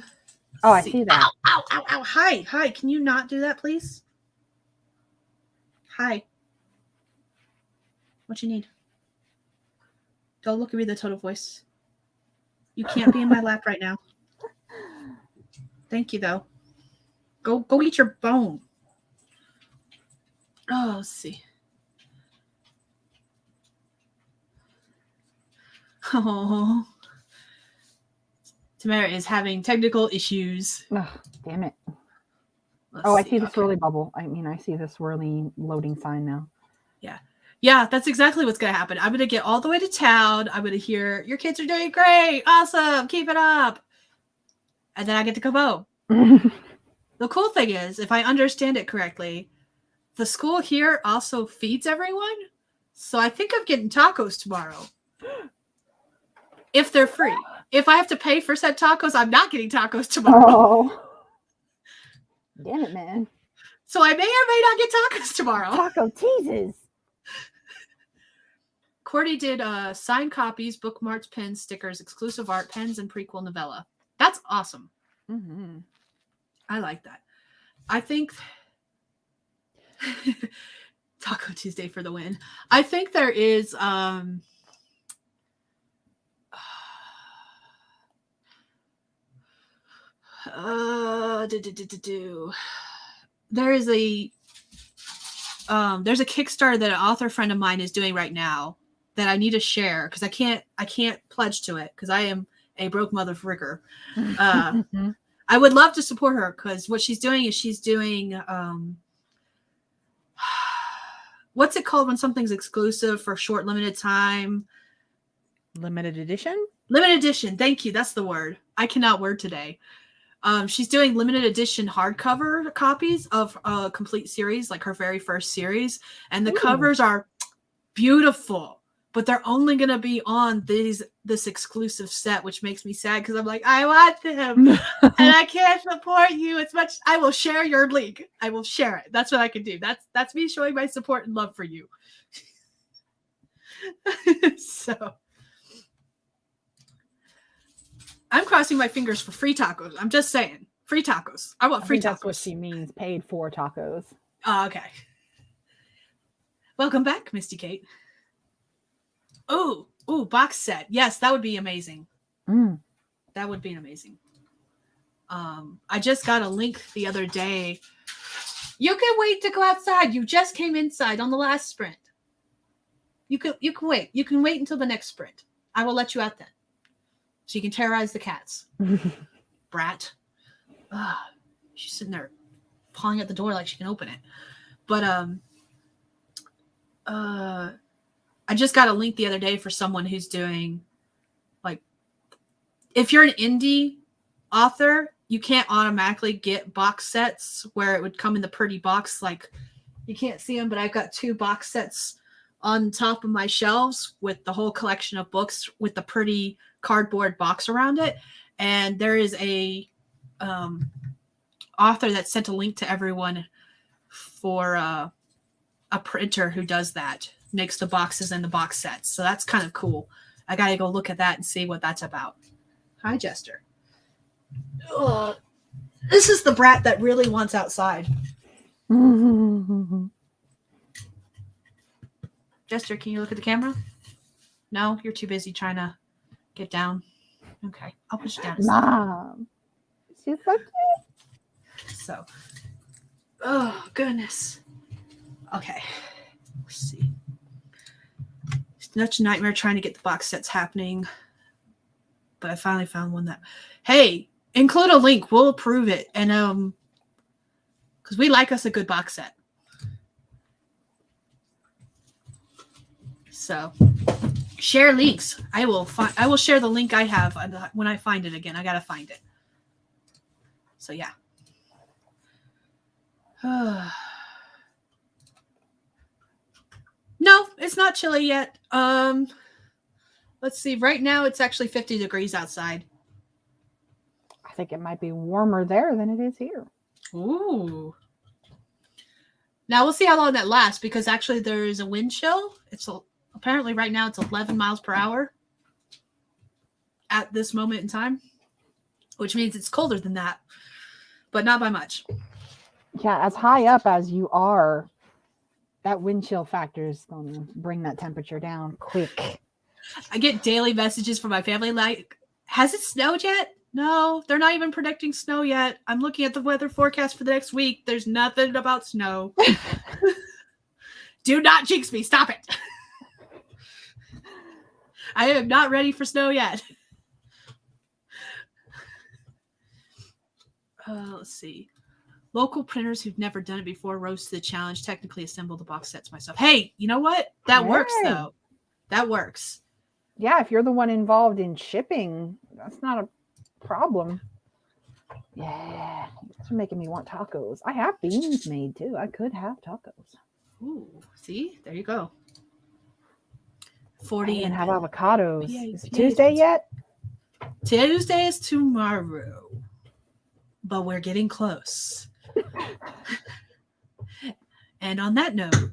see that. Ow, ow, ow, ow. Hi. Can you not do that, please? Hi. What you need? Don't look at me, the total voice. You can't be in my lap right now. Thank you, though. Go eat your bone. Oh, let's see. Oh. Tamara is having technical issues. Oh, damn it. I see the swirly bubble. I mean, I see the swirly loading sign now. Yeah, that's exactly what's going to happen. I'm going to get all the way to town. I'm going to hear, your kids are doing great. Awesome. Keep it up. And then I get to come home. The cool thing is, if I understand it correctly, the school here also feeds everyone. So I think I'm getting tacos tomorrow. If they're free. If I have to pay for said tacos, I'm not getting tacos tomorrow. Oh. Damn it, man. So I may or may not get tacos tomorrow. Taco teases. QWERTY did signed copies, bookmarks, pins, stickers, exclusive art, pens, and prequel novella. That's awesome. Mm-hmm. I like that. I think Taco Tuesday for the win. I think there is there is a there's a Kickstarter that an author friend of mine is doing right now that I need to share because I can't pledge to it because I am a broke mother fricker. I would love to support her because what she's doing is she's doing what's it called when something's exclusive for short limited time? Limited edition? Limited edition. Thank you. That's the word. I cannot word today. She's doing limited edition hardcover copies of a complete series, like her very first series. And the covers are beautiful, but they're only going to be on this exclusive set, which makes me sad because I'm like, I want them and I can't support you as much. I will share your link. I will share it. That's what I can do. That's me showing my support and love for you. So I'm crossing my fingers for free tacos. I'm just saying. Free tacos. I want free tacos. That's what she means. Paid for tacos. Oh, okay. Welcome back, Misty Kate. Oh, box set. Yes, that would be amazing. That would be amazing. I just got a link the other day. You can wait to go outside. You just came inside on the last sprint. You can wait. You can wait until the next sprint. I will let you out then. So you can terrorize the cats. Brat. She's sitting there pawing at the door like she can open it. But I just got a link the other day for someone who's doing, like, if you're an indie author, you can't automatically get box sets where it would come in the pretty box. Like, you can't see them, but I've got 2 box sets on top of my shelves with the whole collection of books with the pretty cardboard box around it. And there is a author that sent a link to everyone for a printer who does that, makes the boxes and the box sets. So that's kind of cool. I gotta go look at that and see what that's about. Hi, Jester. Ugh. This is the brat that really wants outside. Jester, can you look at the camera? No, you're too busy trying to get down. Okay, I'll push you down. Mom, she's so cute. So, oh goodness. Okay, let's see. It's such a nightmare trying to get the box sets happening, but I finally found one that. Hey, include a link. We'll approve it, and because we like us a good box set. So, share links. I will share the link I have when I find it again. I gotta find it. So yeah. No, it's not chilly yet. Let's see. Right now, it's actually 50 degrees outside. I think it might be warmer there than it is here. Ooh. Now we'll see how long that lasts because actually there is a wind chill. Apparently right now it's 11 miles per hour at this moment in time, which means it's colder than that, but not by much. Yeah, as high up as you are, that wind chill factor is going to bring that temperature down quick. I get daily messages from my family like, has it snowed yet? No, they're not even predicting snow yet. I'm looking at the weather forecast for the next week. There's nothing about snow. Do not jinx me. Stop it. I am not ready for snow yet. Let's see. Local printers who've never done it before rose to the challenge, technically assemble the box sets myself. Hey, you know what? That works, though. That works. Yeah, if you're the one involved in shipping, that's not a problem. Yeah, that's making me want tacos. I have beans made, too. I could have tacos. Ooh, see? There you go. 40 and have avocados. Yay, Is it Tuesday yet? Tuesday is tomorrow, but we're getting close. And on that note,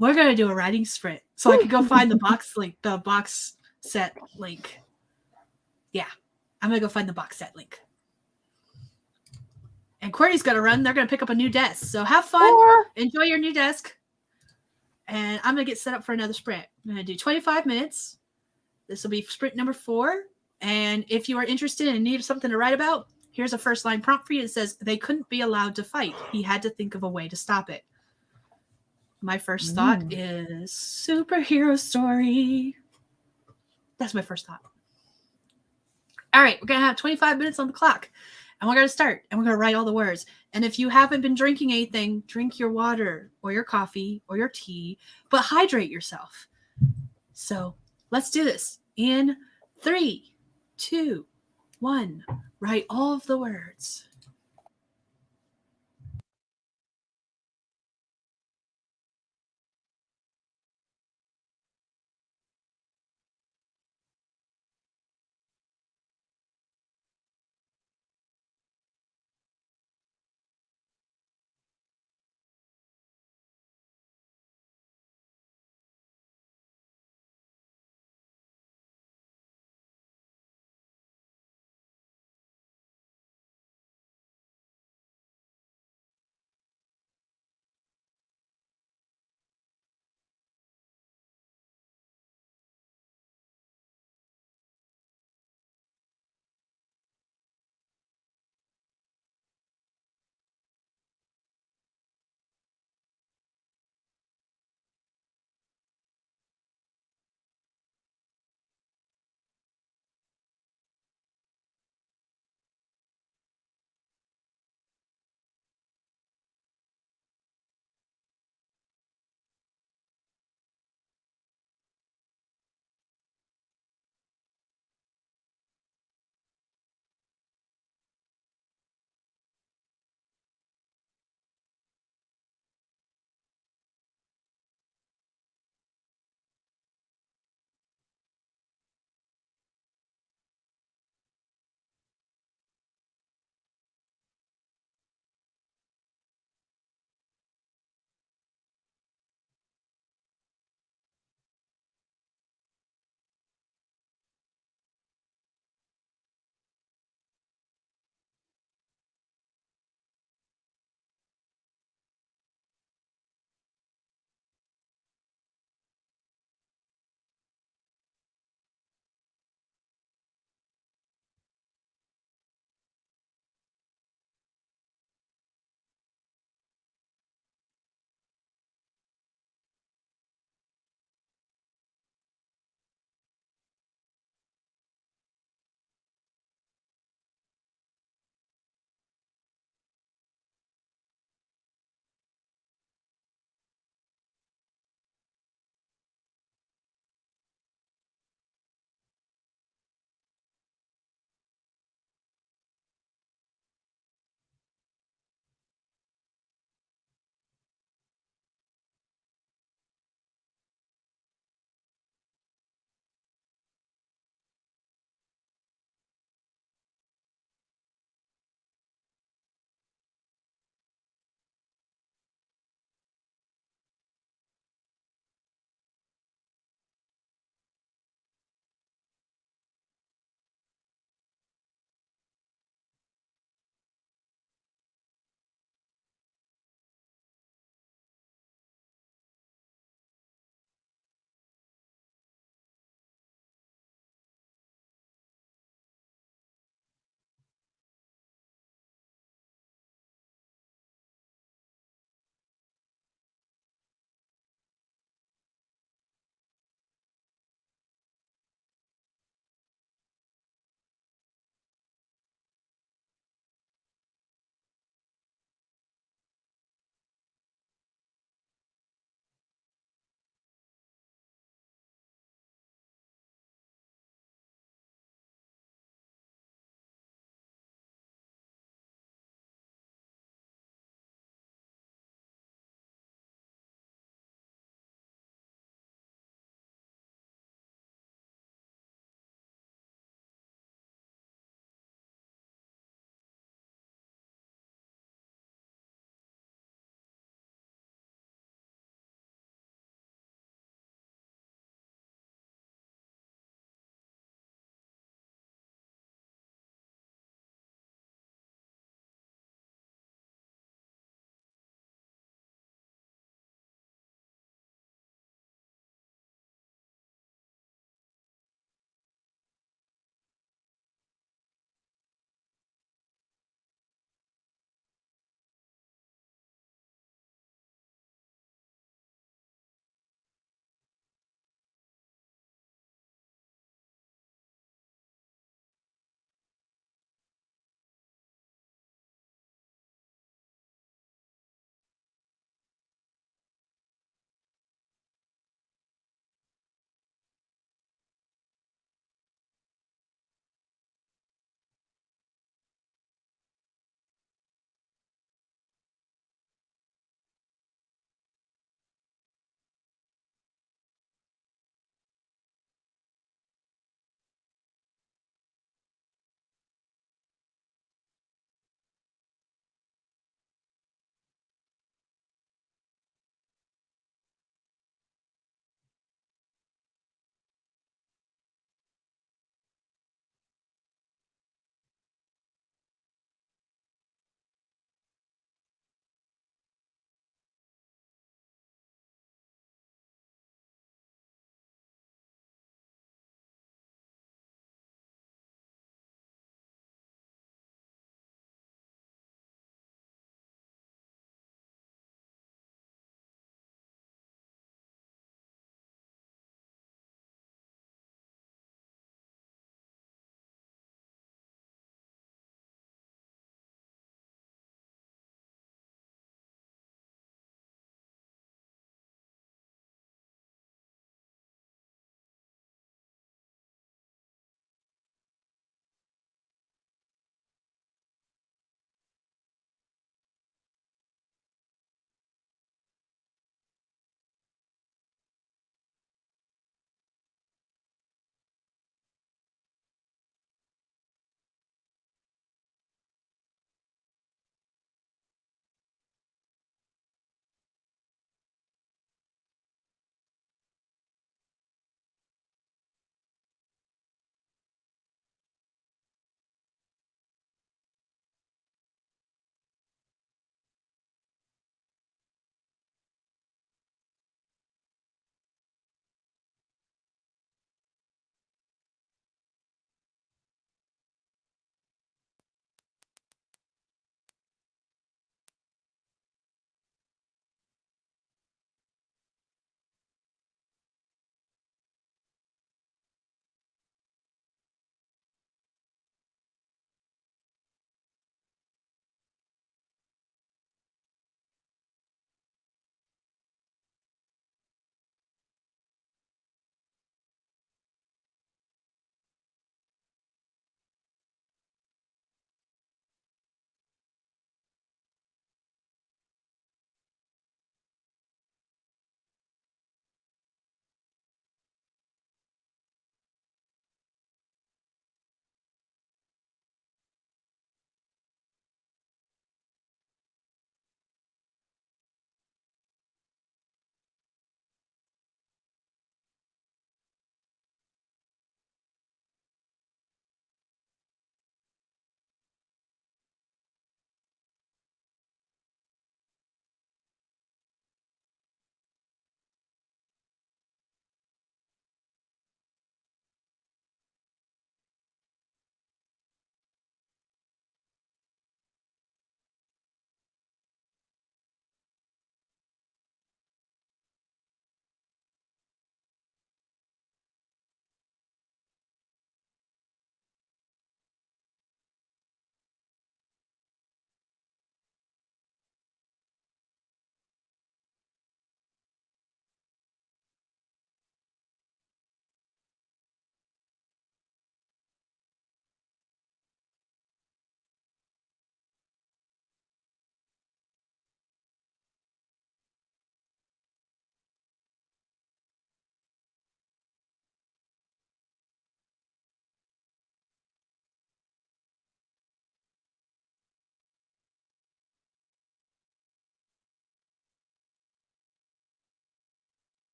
we're gonna do a writing sprint so I can go find the box set link. Yeah, I'm gonna go find the box set link. And Courtney's gonna run. They're gonna pick up a new desk. So have fun. Enjoy your new desk. and I'm going to get set up for another sprint. I'm going to do 25 minutes. This will be sprint number 4. And if you are interested and need something to write about, here's a first line prompt for you. It says, they couldn't be allowed to fight. He had to think of a way to stop it. My first thought is superhero story. That's my first thought. All right, we're going to have 25 minutes on the clock. And we're going to start. And we're going to write all the words. And if you haven't been drinking anything, drink your water or your coffee or your tea. But hydrate yourself. So let's do this. In 3, 2, 1. Write all of the words.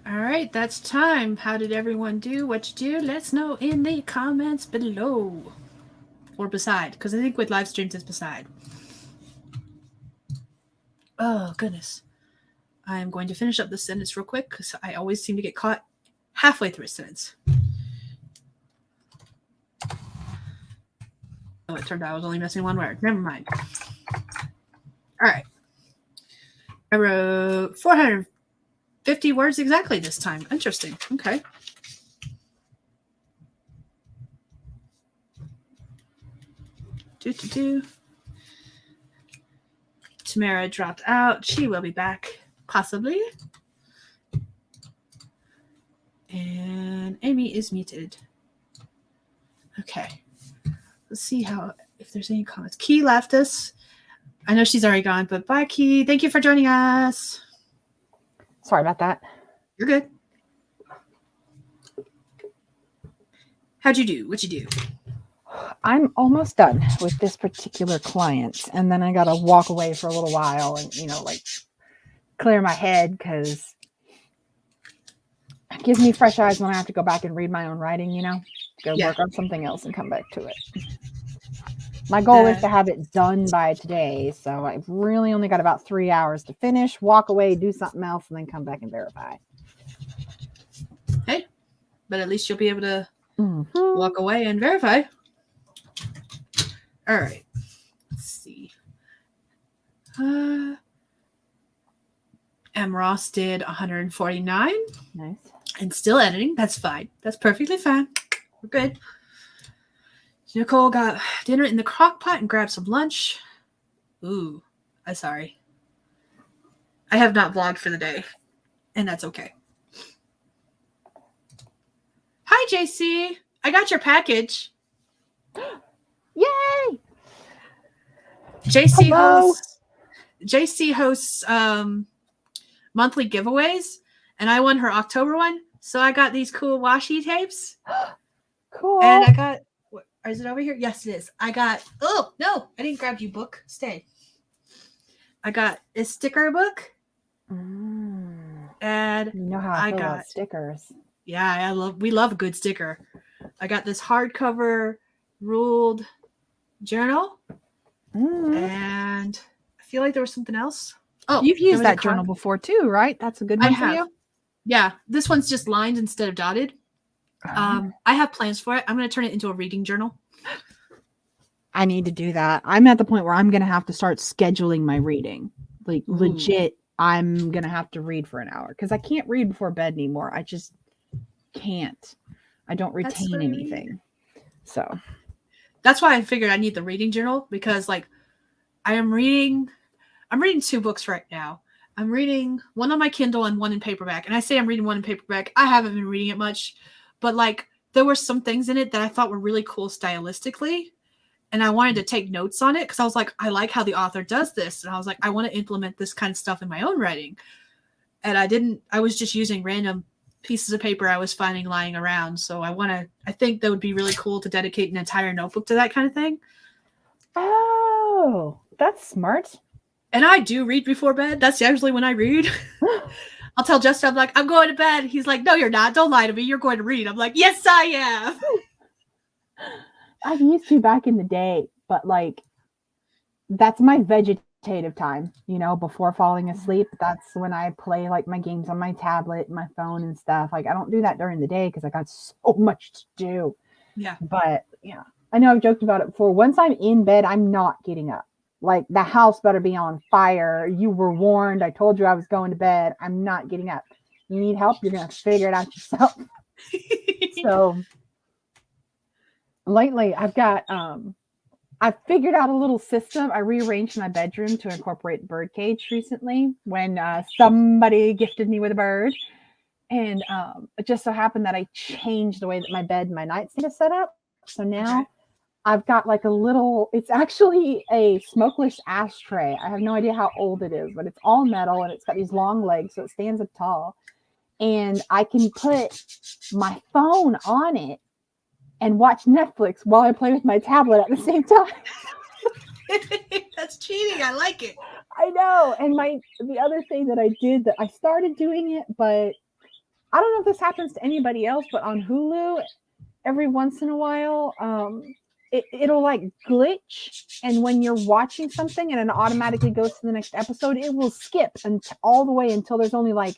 All right, that's time. How did everyone do? What you do? Let's know in the comments below. Or beside, because I think with live streams it's beside. Oh, goodness. I am going to finish up this sentence real quick because I always seem to get caught halfway through a sentence. Oh, it turned out I was only missing one word. Never mind. All right. I wrote 450 words exactly this time. Interesting. Okay. Tamara dropped out. She will be back, possibly. And Amy is muted. Okay. Let's see if there's any comments. Key left us. I know she's already gone, but bye, Key. Thank you for joining us. Sorry about that. You're good. How'd you do? What'd you do? I'm almost done with this particular client, and then I gotta walk away for a little while and like clear my head because it gives me fresh eyes when I have to go back and read my own writing. Go work on something else and come back to it. My goal is to have it done by today, so I've really only got about 3 hours to finish, walk away, do something else, and then come back and verify. Hey, but at least you'll be able to walk away and verify. All right. Let's see. M. Ross did 149. Nice. And still editing. That's fine. That's perfectly fine. We're good. Nicole got dinner in the crock pot and grabbed some lunch. Ooh, I'm sorry. I have not vlogged for the day, and that's okay. Hi, JC. I got your package. Yay! JC hosts monthly giveaways, and I won her October one, so I got these cool washi tapes. Cool. And I got. Is it over here? Yes, it is. I got. Oh no, I didn't grab you book. Stay. I got a sticker book. And you know how I feel about stickers. Yeah, we love a good sticker. I got this hardcover ruled journal. And I feel like there was something else. Oh, you've used that journal before too, right? That's a good one for you. Yeah, this one's just lined instead of dotted. I have plans for it. I'm going to turn it into a reading journal. I need to do that. I'm at the point where I'm going to have to start scheduling my reading. Like legit, I'm going to have to read for an hour because I can't read before bed anymore. I just can't. I don't retain anything. So that's why I figured I need the reading journal because I'm reading 2 books right now. I'm reading one on my Kindle and one in paperback. And I say I'm reading one in paperback. I haven't been reading it much, but there were some things in it that I thought were really cool stylistically. And I wanted to take notes on it because I was like, I like how the author does this. And I was like, I want to implement this kind of stuff in my own writing. And I was just using random pieces of paper I was finding lying around. So I think that would be really cool to dedicate an entire notebook to that kind of thing. Oh, that's smart. And I do read before bed. That's usually when I read. I'll tell Justin, I'm like, I'm going to bed. He's like, no, you're not. Don't lie to me. You're going to read. I'm like, yes, I am. I used to back in the day, but that's my vegetative time, before falling asleep. That's when I play my games on my tablet, my phone and stuff. I don't do that during the day because I got so much to do. Yeah. But yeah, I know I've joked about it before. Once I'm in bed, I'm not getting up. The house better be on fire. You were warned. I told you I was going to bed. I'm not getting up. You need help? You're going to figure it out yourself. So lately I've figured out a little system. I rearranged my bedroom to incorporate birdcage recently when somebody gifted me with a bird. And it just so happened that I changed the way that my bed and my nightstand is set up. So now I've got it's actually a smokeless ashtray. I have no idea how old it is, but it's all metal and it's got these long legs, so it stands up tall. And I can put my phone on it and watch Netflix while I play with my tablet at the same time. That's cheating. I like it. I know. And the other thing that I did that I started doing it, but I don't know if this happens to anybody else, but on Hulu, every once in a while, it'll like glitch, and when you're watching something and it automatically goes to the next episode, it will skip all the way until there's only like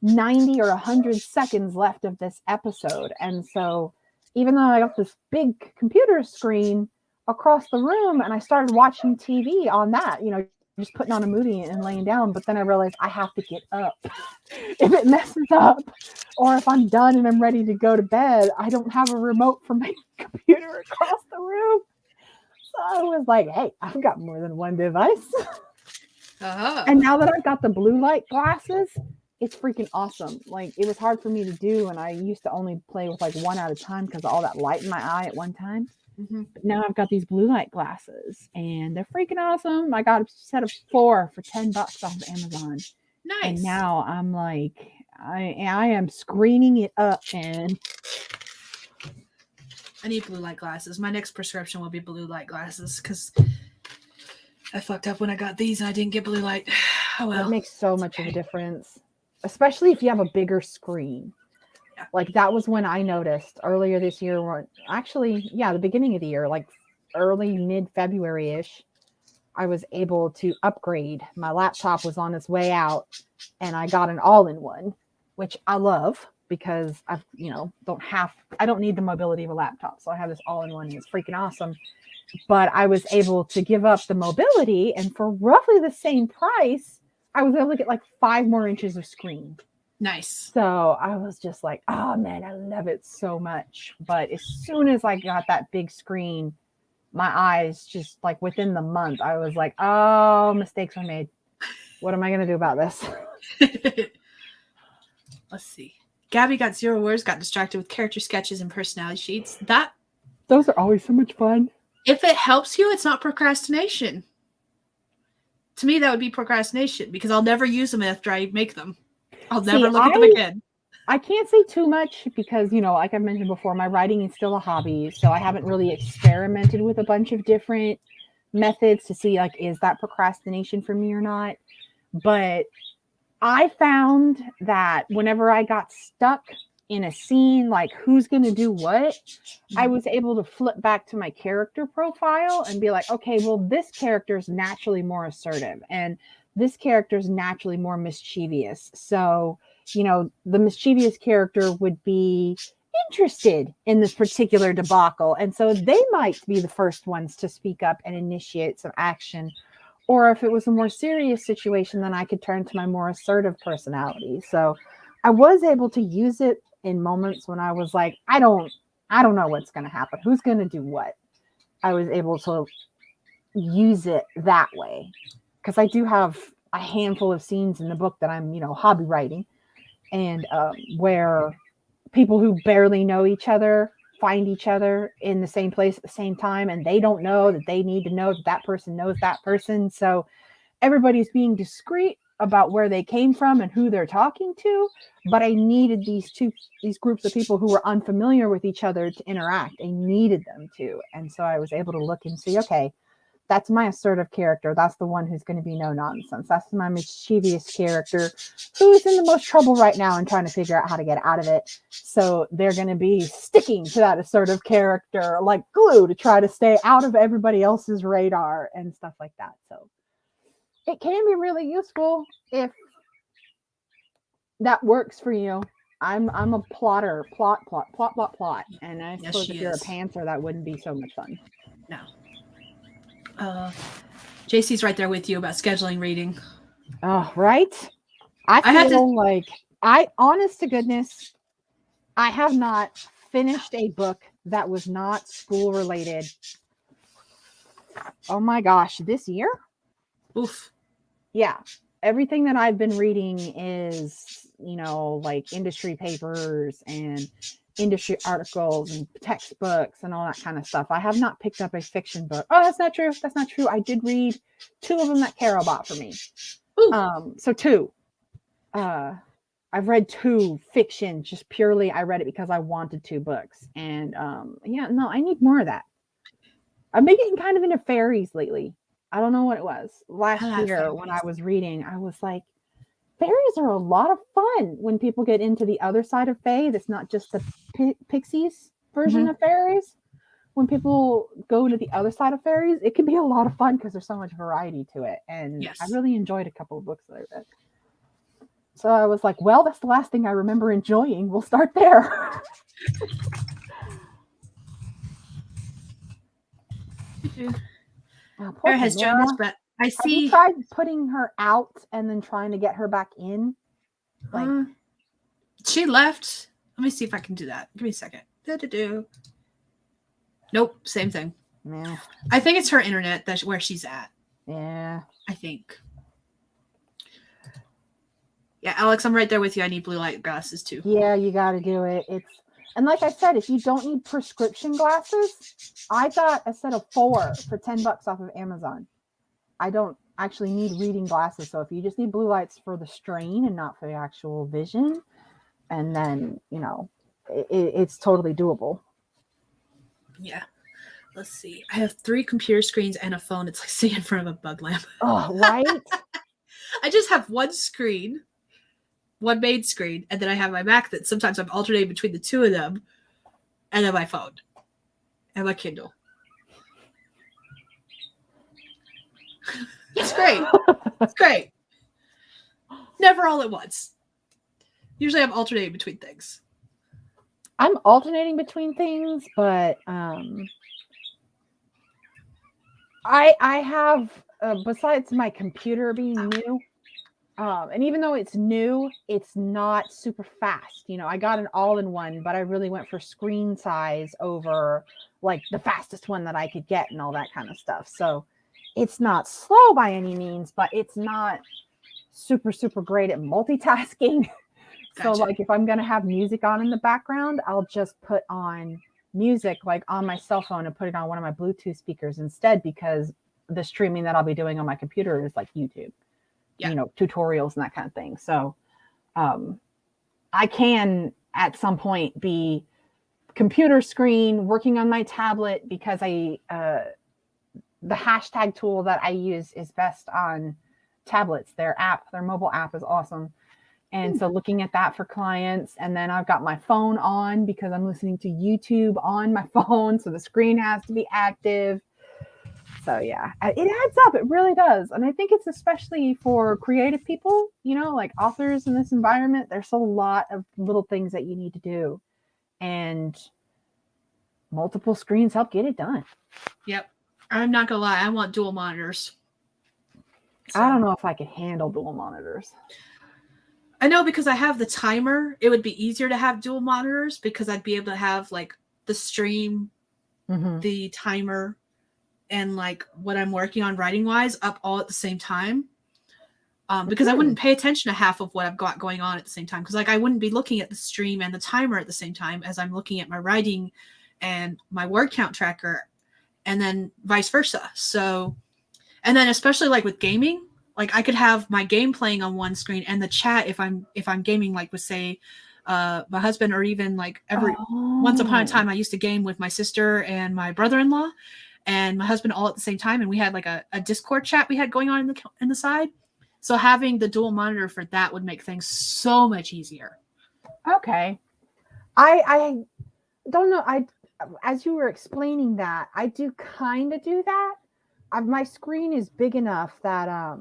90 or 100 seconds left of this episode. And so even though I got this big computer screen across the room and I started watching TV on that, just putting on a movie and laying down, but then I realized I have to get up. If it messes up, or if I'm done and I'm ready to go to bed, I don't have a remote for my computer across the room. So I was like, hey, I've got more than one device. And now that I've got the blue light glasses, it's freaking awesome. Like, it was hard for me to do, and I used to only play with like one at a time because of all that light in my eye at one time. Mm-hmm. But now I've got these blue light glasses, and they're freaking awesome. I got a set of 4 for $10 off of Amazon. Nice. And now I'm like, I am screening it up, and I need blue light glasses. My next prescription will be blue light glasses because I fucked up when I got these and I didn't get blue light. Oh well. It makes so much of a difference, especially if you have a bigger screen. Yeah. Like, that was when I noticed earlier this year, or actually, the beginning of the year, like early mid-February-ish, I was able to upgrade. My laptop was on its way out, and I got an all-in-one, which I love because I don't need the mobility of a laptop. So I have this all-in-one, and it's freaking awesome. But I was able to give up the mobility, and for roughly the same price, I was able to get like 5 more inches of screen. Nice. So I was just like, oh man, I love it so much. But as soon as I got that big screen, my eyes just like within the month, I was like, oh, mistakes were made. What am I going to do about this? Let's see. Gabby got 0 words, got distracted with character sketches and personality sheets. Those are always so much fun. If it helps you, it's not procrastination. To me, that would be procrastination because I'll never use them after I make them. I'll never look at them again. I can't say too much because, like I've mentioned before, my writing is still a hobby. So I haven't really experimented with a bunch of different methods to see, like, is that procrastination for me or not? But I found that whenever I got stuck in a scene, like who's going to do what, I was able to flip back to my character profile and be like, okay, well, this character is naturally more assertive and this character is naturally more mischievous. So, the mischievous character would be interested in this particular debacle. And so they might be the first ones to speak up and initiate some action. Or if it was a more serious situation, then I could turn to my more assertive personality. So I was able to use it in moments when I was like, I don't know what's going to happen. Who's going to do what? I was able to use it that way. Because I do have a handful of scenes in the book that I'm, hobby writing, and where people who barely know each other find each other in the same place at the same time, and they don't know that they need to know that that person knows that person. So everybody's being discreet about where they came from and who they're talking to. But I needed these groups of people who were unfamiliar with each other to interact. I needed them to. And so I was able to look and see, okay, that's my assertive character. That's the one who's going to be no nonsense. That's my mischievous character who's in the most trouble right now and trying to figure out how to get out of it. So they're going to be sticking to that assertive character like glue to try to stay out of everybody else's radar and stuff like that. So it can be really useful if that works for you. I'm a plotter, plot. And I suppose if you're a pantser, that wouldn't be so much fun. No. JC's right there with you about scheduling reading. Oh, right. Honest to goodness, I have not finished a book that was not school related. Oh my gosh, this year? Oof. Yeah. Everything that I've been reading is, like industry papers and industry articles and textbooks and all that kind of stuff. I have not picked up a fiction book. Oh, that's not true. I did read 2 of them that Carol bought for me. So 2. I've read 2 fiction, just purely I read it because I wanted 2 books. And I need more of that. I've been getting kind of into fairies lately. I don't know what it was. Last year when I was reading, I was like, fairies are a lot of fun when people get into the other side of fae. That's not just the pixies version Mhm. of fairies. When people go to the other side of fairies, it can be a lot of fun because there's so much variety to it. And I Yes. really enjoyed a couple of books that I read. So I was like, well, that's the last thing I remember enjoying. We'll start there. Oh, poor Kara has joined us, Tamara. but I Have you see. tried putting her out and then trying to get her back in? Like, Uh, she left. Let me see if I can do that. Give me a second. Do. Nope, same thing. meh. I think it's her internet that's where she's at. Yeah. I think. Yeah, Alex, I'm right there with you. I need blue light glasses too. Yeah, you got to do it. And like I said, if you don't need prescription glasses, I got a set of 4 for $10 off of Amazon. I don't actually need reading glasses, so if you just need blue lights for the strain and not for the actual vision, and then it's totally doable. Yeah. Let's see. I have 3 computer screens and a phone. It's like sitting in front of a bug lamp. Oh, right. I just have one screen, one main screen, and then I have my Mac that sometimes I'm alternating between the two of them, and then my phone and my Kindle. It's great. It's great. Never all at once. Usually I'm alternating between things. I'm alternating between things, but I have besides my computer being new, and even though it's new, it's not super fast. I got an all-in-one, but I really went for screen size over like the fastest one that I could get and all that kind of stuff. So it's not slow by any means, but it's not super, super great at multitasking. So Gotcha. like if I'm going to have music on in the background, I'll just put on music like on my cell phone and put it on one of my Bluetooth speakers instead, because the streaming that I'll be doing on my computer is like YouTube, Yeah. tutorials and that kind of thing. So I can at some point be computer screen working on my tablet, because the hashtag tool that I use is best on tablets. Their mobile app is awesome. And so looking at that for clients, and then I've got my phone on because I'm listening to YouTube on my phone. So the screen has to be active. So yeah, it adds up. It really does. And I think it's especially for creative people, like authors in this environment, there's a lot of little things that you need to do. And multiple screens help get it done. Yep. I'm not gonna lie, I want dual monitors. So. I don't know if I could handle dual monitors. I know, because I have the timer. It would be easier to have dual monitors because I'd be able to have like the stream, the timer, and like what I'm working on writing wise up all at the same time. Because I wouldn't pay attention to half of what I've got going on at the same time. Because like I wouldn't be looking at the stream and the timer at the same time as I'm looking at my writing and my word count tracker, and then vice versa. So, and then especially like with gaming, like I could have my game playing on one screen and the chat if I'm gaming, like with say my husband, or even like once upon a time I used to game with my sister and my brother-in-law and my husband all at the same time, and we had like a Discord chat we had going on in the side. So having the dual monitor for that would make things so much easier. Okay. I don't know. As you were explaining that, I do kind of do that. My screen is big enough that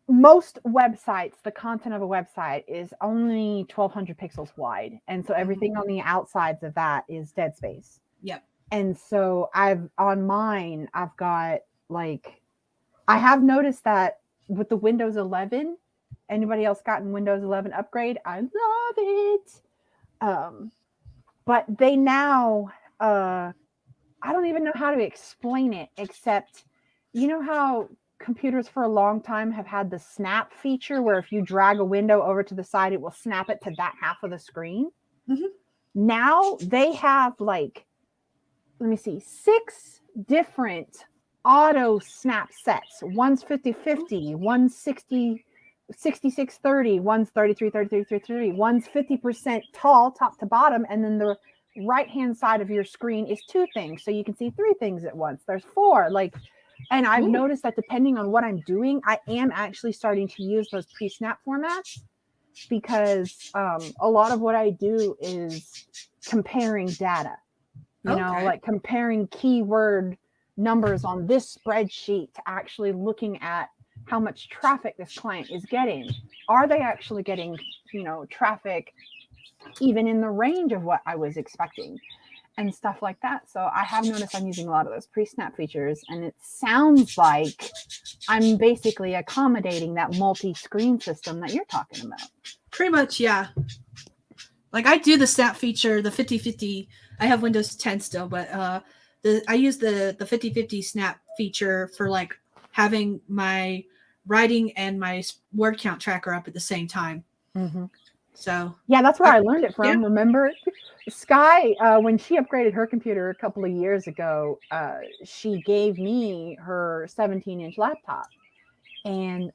most websites, the content of a website is only 1200 pixels wide. And so everything on the outsides of that is dead space. Yep. And so I've got like, I have noticed that with the Windows 11, anybody else gotten Windows 11 upgrade? I love it. But they now, I don't even know how to explain it, except, how computers for a long time have had the snap feature where if you drag a window over to the side, it will snap it to that half of the screen. Mm-hmm. Now they have like, let me see, 6 different auto snap sets. One's 50-50, one's 66-30, one's 33-33-33, one's 50% tall, top to bottom, and then the right-hand side of your screen is 2 things. So you can see 3 things at once. There's 4. Like, And I've Ooh. noticed that depending on what I'm doing, I am actually starting to use those pre-snap formats because a lot of what I do is comparing data, Okay. like comparing keyword numbers on this spreadsheet to actually looking at how much traffic this client is getting. Are they actually getting, traffic even in the range of what I was expecting and stuff like that? So I have noticed I'm using a lot of those pre-snap features, and it sounds like I'm basically accommodating that multi-screen system that you're talking about. Pretty much, yeah. Like I do the snap feature, the 50/50. I have Windows 10 still, but I use the 50/50 snap feature for like having my writing and my word count tracker up at the same time. Mm-hmm. So yeah, that's where I learned it from. Yeah. Remember, Skye, when she upgraded her computer a couple of years ago, she gave me her 17-inch laptop, and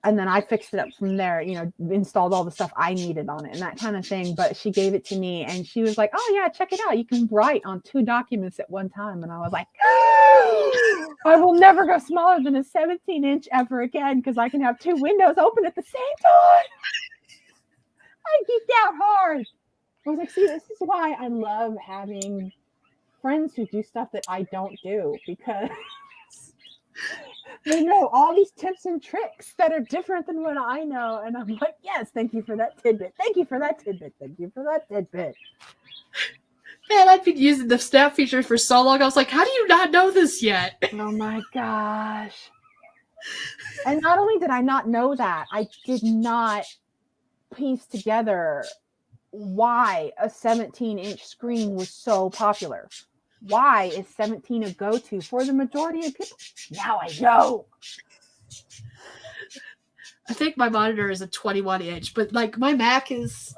then I fixed it up from there, installed all the stuff I needed on it and that kind of thing. But she gave it to me and she was like, oh yeah, check it out. You can write on 2 documents at one time. And I was like, I will never go smaller than a 17-inch ever again because I can have 2 windows open at the same time. I geeked out hard. I was like, see, this is why I love having friends who do stuff that I don't do, because they know all these tips and tricks that are different than what I know. And I'm like, yes, thank you for that tidbit. Thank you for that tidbit. Thank you for that tidbit. Man, I've been using the snap feature for so long. I was like, how do you not know this yet? Oh my gosh. And not only did I not know that, I did not piece together why a 17-inch screen was so popular. Why is 17 a go-to for the majority of people? Now I know. I think my monitor is a 21-inch, but like my Mac is,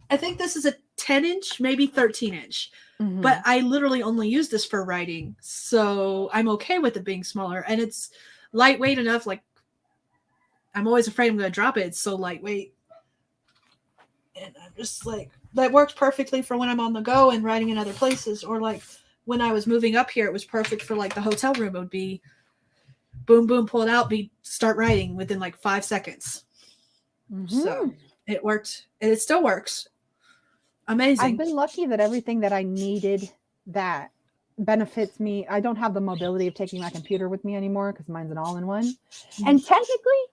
I think this is a 10-inch, maybe 13-inch. Mm-hmm. But I literally only use this for writing, so I'm okay with it being smaller. And it's lightweight enough, like I'm always afraid I'm going to drop it. It's so lightweight. And I'm just like, that works perfectly for when I'm on the go and writing in other places. Or like when I was moving up here, it was perfect for like the hotel room. It would be boom, boom, pull it out, start writing within like 5 seconds. Mm-hmm. So it worked. And it still works. Amazing. I've been lucky that everything that I needed that benefits me. I don't have the mobility of taking my computer with me anymore because mine's an all-in-one. Mm-hmm. And technically,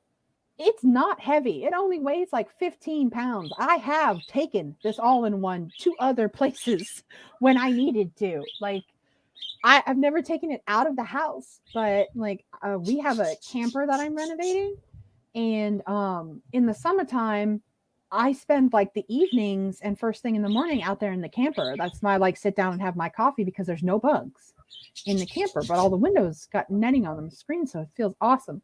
it's not heavy. It only weighs like 15 pounds. I have taken this all-in-one to other places when I needed to. Like, I've never taken it out of the house, but like we have a camper that I'm renovating. And in the summertime, I spend like the evenings and first thing in the morning out there in the camper. That's my like sit down and have my coffee because there's no bugs in the camper, but all the windows got netting on them screen, so it feels awesome.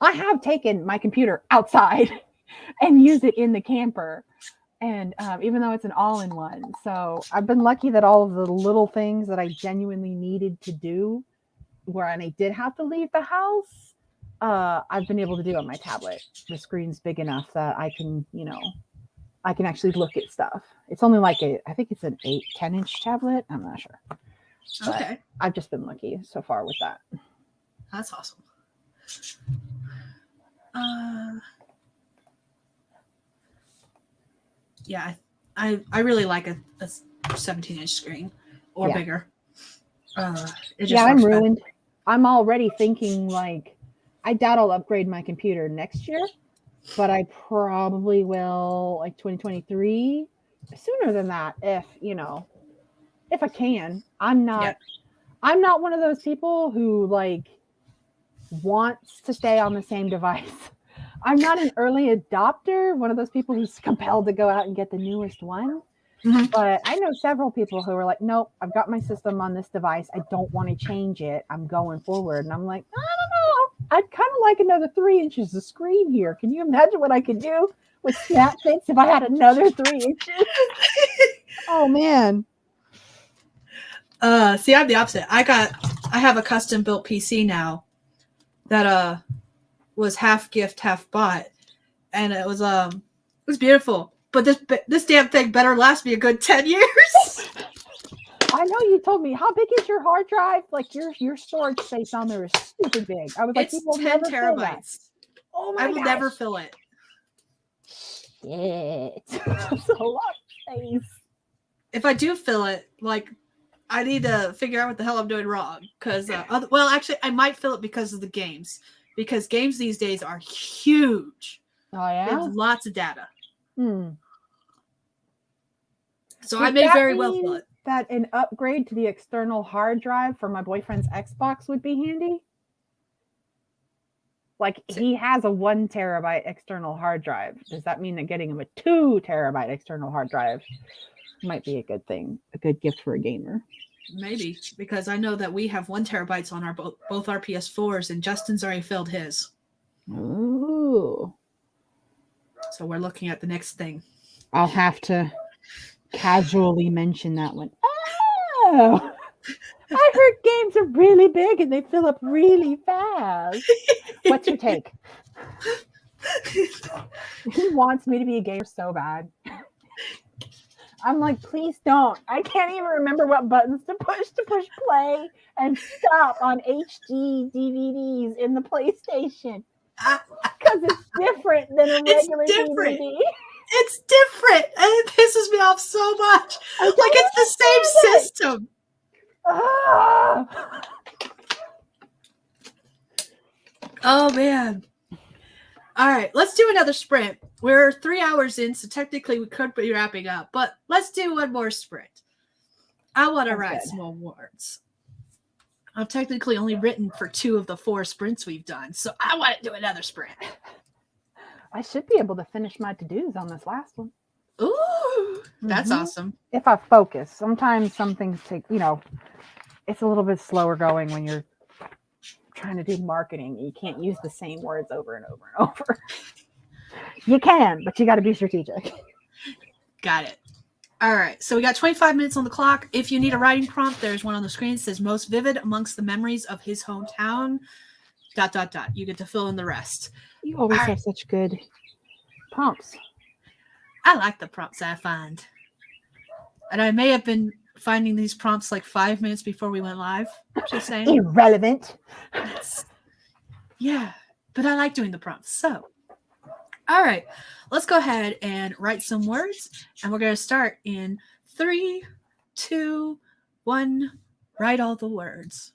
I have taken my computer outside and used it in the camper, and even though it's an all-in-one. So I've been lucky that all of the little things that I genuinely needed to do where I did have to leave the house, I've been able to do on my tablet. The screen's big enough that I can, I can actually look at stuff. It's only like I think it's an 10-inch tablet. I'm not sure. But okay. I've just been lucky so far with that. That's awesome. Yeah, I really like a 17-inch screen or bigger. I'm ruined. I'm already thinking like, I doubt I'll upgrade my computer next year, but I probably will like 2023, sooner than that if I can. I'm not one of those people who like wants to stay on the same device. I'm not an early adopter, one of those people who's compelled to go out and get the newest one. Mm-hmm. But I know several people who are like, nope, I've got my system on this device. I don't want to change it. I'm going forward. And I'm like, I don't know. I'd kind of like another 3 inches of screen here. Can you imagine what I could do with Snapfix if I had another 3 inches? Oh, man. See, I'm the opposite. I have a custom built PC now that was half gift, half bought, and it was beautiful. But this damn thing better last me a good 10 years. I know you told me. How big is your hard drive? Like your storage space on there is stupid big. I was like, you It's will 10 never fill that. terabytes. Oh I my will never gosh. fill it. Shit. That's a lot of space. If I do fill it, like I need to figure out what the hell I'm doing wrong. Because, well, actually, I might fill it because of the games. Because games these days are huge. Oh They have yeah. lots of data. Hmm. So I Does may that very well fill mean it. that an upgrade to the external hard drive for my boyfriend's Xbox would be handy? Like he has a 1 terabyte external hard drive. Does that mean that getting him a 2 terabyte external hard drive might be a good thing, a good gift for a gamer? Maybe. Because I know that we have 1 terabytes on our both our PS4s, and Justin's already filled his. Ooh. So we're looking at the next thing. I'll have to casually mention that one. Oh, I heard games are really big and they fill up really fast. What's your take? He wants me to be a gamer so bad. I'm like, please don't. I can't even remember what buttons to push play and stop on HD DVDs in the PlayStation. Because it's different than a It's regular different. DVD. It's different. And it pisses me off so much. I Like, don't it's the same understand it. system. Ah. Oh, man. All right, let's do another sprint. We're 3 hours in, so technically we could be wrapping up, but let's do one more sprint. I want to Sounds write good. some more words. I've technically only written for 2 of the 4 sprints we've done, so I want to do another sprint. I should be able to finish my to-dos on this last one. Ooh, that's Mhm. awesome. If I focus. Sometimes some things take, it's a little bit slower going when you're trying to do marketing. You can't use the same words over and over and over. You can, but you got to be strategic. Got it. All right, so we got 25 minutes on the clock. If you need a writing prompt, there's one on the screen. It says most vivid amongst the memories of his hometown. ... You get to fill in the rest. You always have such good prompts. I like the prompts I find. And I may have been finding these prompts like 5 minutes before we went live. Just saying. Irrelevant. Yeah, but I like doing the prompts. So, all right, let's go ahead and write some words. And we're going to start in 3, 2, 1. Write all the words.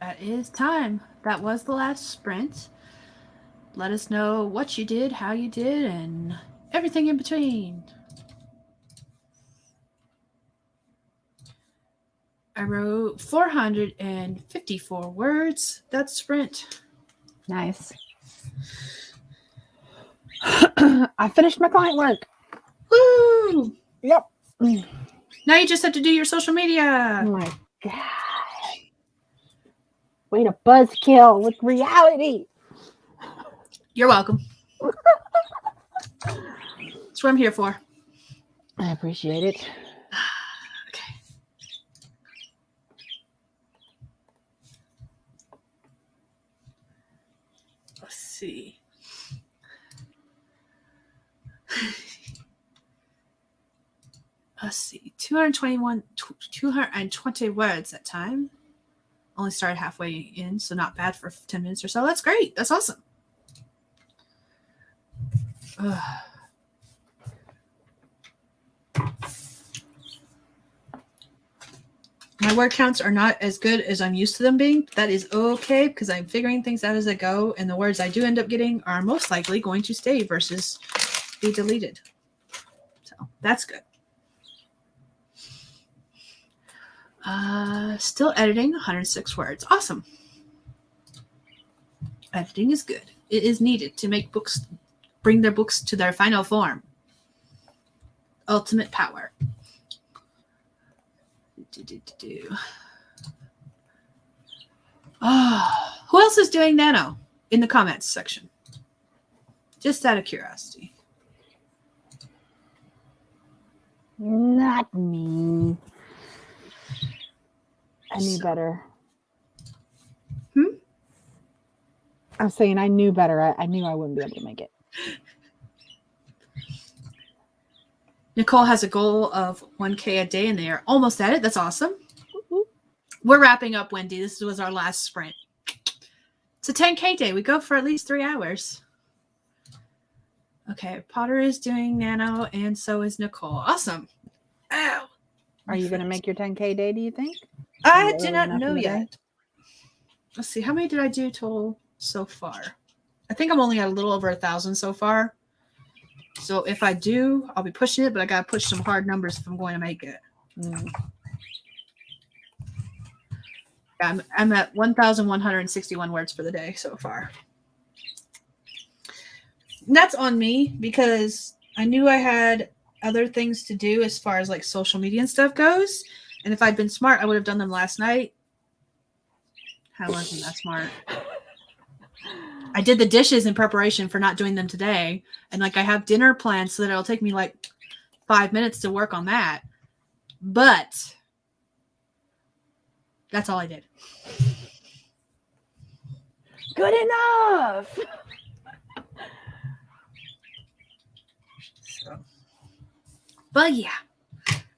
That is time. That was the last sprint. Let us know what you did, how you did, and everything in between. I wrote 454 words. That's sprint. Nice. I finished my client work. Woo! Yep. Now you just have to do your social media. Oh my God. Way to buzzkill with reality. You're welcome. That's what I'm here for. I appreciate it. Okay. Let's see. Let's see. 220 words that time. Only started halfway in, so not bad for 10 minutes or so. That's great. That's awesome. Ugh. My word counts are not as good as I'm used to them being. That is okay because I'm figuring things out as I go, and the words I do end up getting are most likely going to stay versus be deleted. So that's good. Still editing 106 words. Awesome. Editing is good. It is needed to make books, bring their books to their final form. Ultimate power. Oh, who else is doing nano in the comments section? Just out of curiosity. Not me. I knew better. I'm saying I knew better. I knew I wouldn't be able to make it. Nicole has a goal of 1K a day, and they are almost at it. That's awesome. We're wrapping up, Wendy. This was our last sprint. It's a 10K day. We go for at least 3 hours. Okay, Potter is doing nano, and so is Nicole. Awesome. Ow. Are you going to make your 10K day, do you think? I do not know yet. Let's see. How many did I do total so far? I think I'm only at a little over 1,000 so far. So if I do, I'll be pushing it, but I got to push some hard numbers if I'm going to make it. I'm at 1,161 words for the day so far. And that's on me because I knew I had other things to do as far as like social media and stuff goes. And if I'd been smart, I would have done them last night. I wasn't that smart. I did the dishes in preparation for not doing them today. And like I have dinner planned so that it'll take me like 5 minutes to work on that. But that's all I did. Good enough. So, but yeah,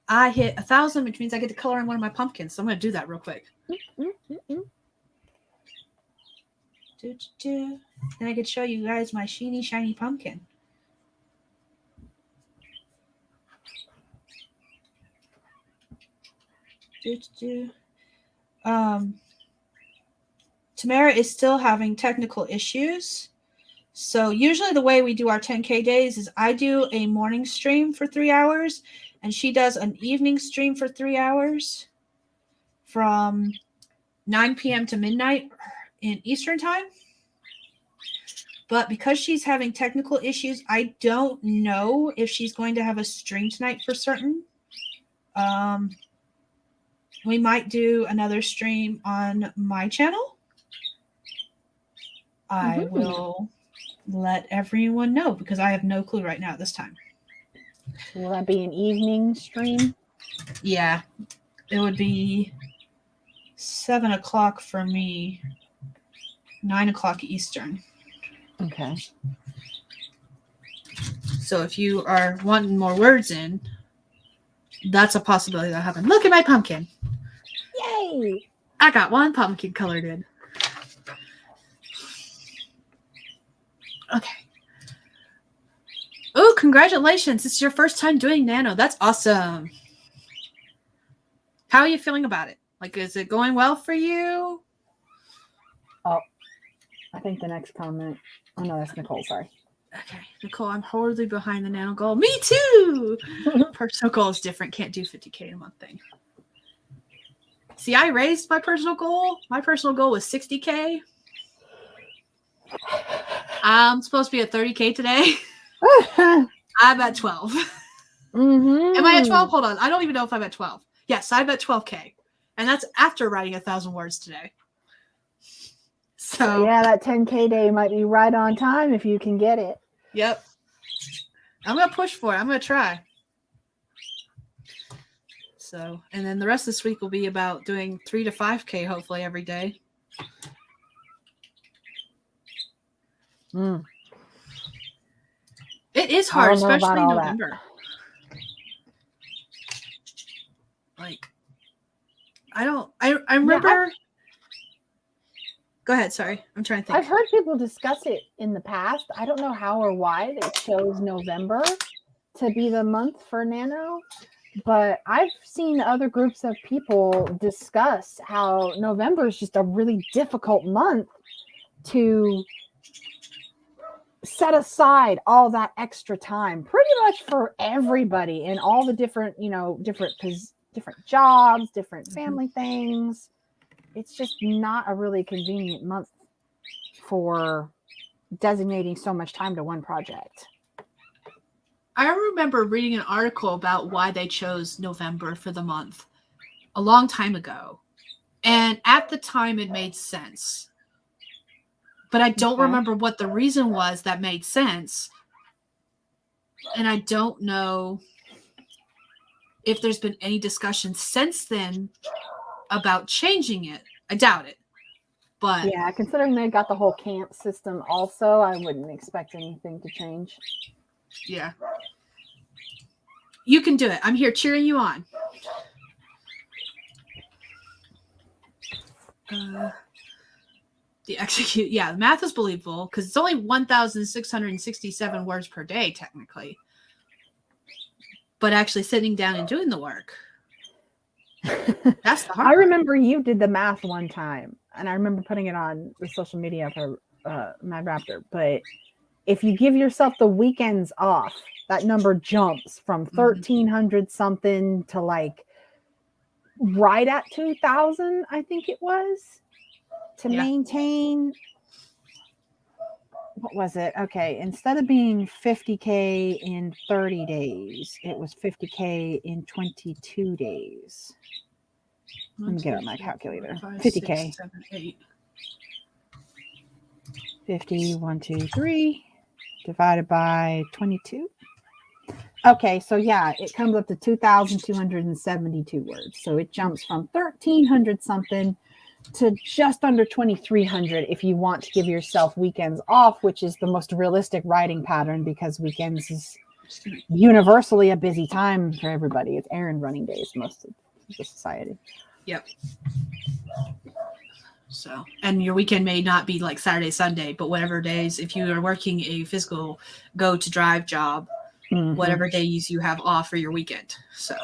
I hit 1,000, which means I get to color in one of my pumpkins. So I'm going to do that real quick. Then I could show you guys my shiny pumpkin. Tamara is still having technical issues. So usually the way we do our 10K days is I do a morning stream for 3 hours and she does an evening stream for 3 hours from 9 p.m. to midnight in Eastern time. But because she's having technical issues, I don't know if she's going to have a stream tonight for certain. We might do another stream on my channel. I will let everyone know because I have no clue right now at this time. Will that be an evening stream? Yeah, it would be 7 o'clock for me, 9 o'clock Eastern. Okay. So if you are wanting more words in, that's a possibility that happened. Look at my pumpkin. Yay! I got one pumpkin colored in. Okay. Oh, congratulations. It's your first time doing nano. That's awesome. How are you feeling about it? Like, is it going well for you? Oh, I think the next comment. Oh, no, that's Nicole. Sorry. Okay, Nicole, I'm horribly behind the nano goal. Me too. Personal goal is different. Can't do 50K in a month thing. See, I raised my personal goal. My personal goal was 60K. I'm supposed to be at 30K today. I'm at 12. Mm-hmm. Am I at 12? Hold on. I don't even know if I'm at 12. Yes, I'm at 12K. And that's after writing 1,000 words today. So yeah, that 10K day might be right on time if you can get it. Yep. I'm going to push for it. I'm going to try. So, and then the rest of this week will be about doing 3 to 5K hopefully every day. Mm. It is hard, especially in November. That. Like, I remember. Yeah, go ahead. Sorry. I'm trying to think. I've heard people discuss it in the past. I don't know how or why they chose November to be the month for nano, but I've seen other groups of people discuss how November is just a really difficult month to set aside all that extra time pretty much for everybody in all the different, different jobs, different family things. It's just not a really convenient month for designating so much time to one project. I remember reading an article about why they chose November for the month a long time ago. And at the time it made sense. But I don't remember what the reason was that made sense. And I don't know if there's been any discussion since then about changing it. I doubt it. But yeah, considering they got the whole camp system also, I wouldn't expect anything to change. Yeah. You can do it. I'm here cheering you on. The math is believable because it's only 1,667 words per day, technically. But actually sitting down and doing the work, that's the hard I part. remember you did the math one time, and I remember putting it on the social media for Mad Raptor. But if you give yourself the weekends off, that number jumps from 1,300 something to like right at 2,000, I think it was, to maintain. What was it? Okay, instead of being 50K in 30 days, it was 50K in 22 days. Let me get on my calculator. 50K. 6, 7, 8. 50, 1, 2, 3, divided by 22. Okay, so yeah, it comes up to 2,272 words. So it jumps from 1,300 something to just under 2,300 if you want to give yourself weekends off, which is the most realistic writing pattern because weekends is universally a busy time for everybody. It's errand running days, most of the society. Yep. So, and your weekend may not be like Saturday, Sunday, but whatever days, if you are working a physical go to drive job, whatever days you have off for your weekend. So,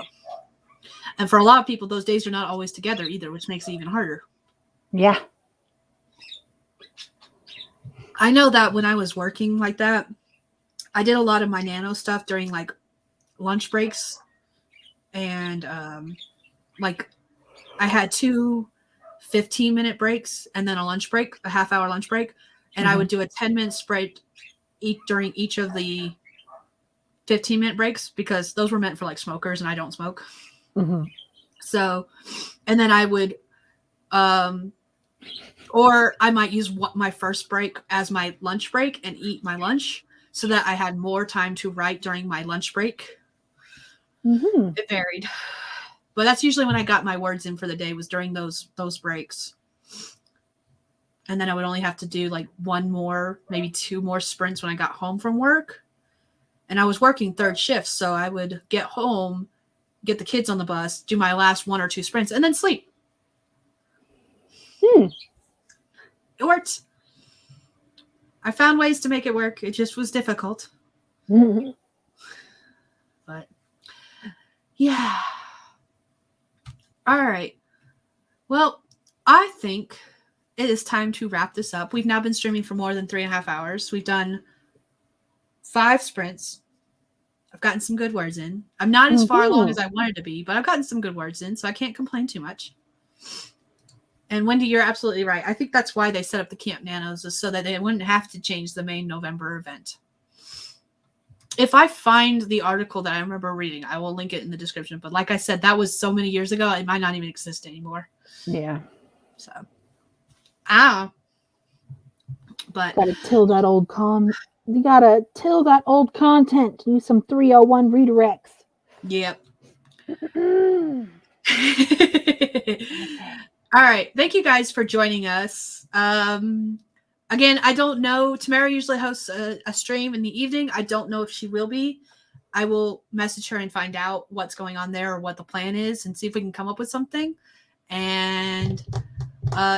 and for a lot of people, those days are not always together either, which makes it even harder. Yeah. I know that when I was working like that, I did a lot of my nano stuff during like lunch breaks. And like I had 2 15-minute breaks and then a lunch break, a half-hour lunch break. And I would do a 10-minute break during each of the 15-minute breaks because those were meant for like smokers and I don't smoke. So, and then I would, or I might use my first break as my lunch break and eat my lunch so that I had more time to write during my lunch break. It varied. But that's usually when I got my words in for the day was during those breaks. And then I would only have to do like 1 more, maybe 2 more sprints when I got home from work. And I was working 3rd shift, so I would get home, get the kids on the bus, do my last 1 or 2 sprints, and then sleep. It worked. I found ways to make it work. It just was difficult. But yeah. All right. Well, I think it is time to wrap this up. We've now been streaming for more than 3.5 hours. We've done 5 sprints. I've gotten some good words in. I'm not as far along as I wanted to be, but I've gotten some good words in, so I can't complain too much. And Wendy, you're absolutely right. I think that's why they set up the Camp Nanos, is so that they wouldn't have to change the main November event. If I find the article that I remember reading, I will link it in the description. But like I said, that was so many years ago, it might not even exist anymore. Yeah. So, but gotta till that old you gotta till that old content. Use some 301 redirects. Yep. All right. Thank you guys for joining us. Again, I don't know. Tamara usually hosts a stream in the evening. I don't know if she will be. I will message her and find out what's going on there or what the plan is and see if we can come up with something. And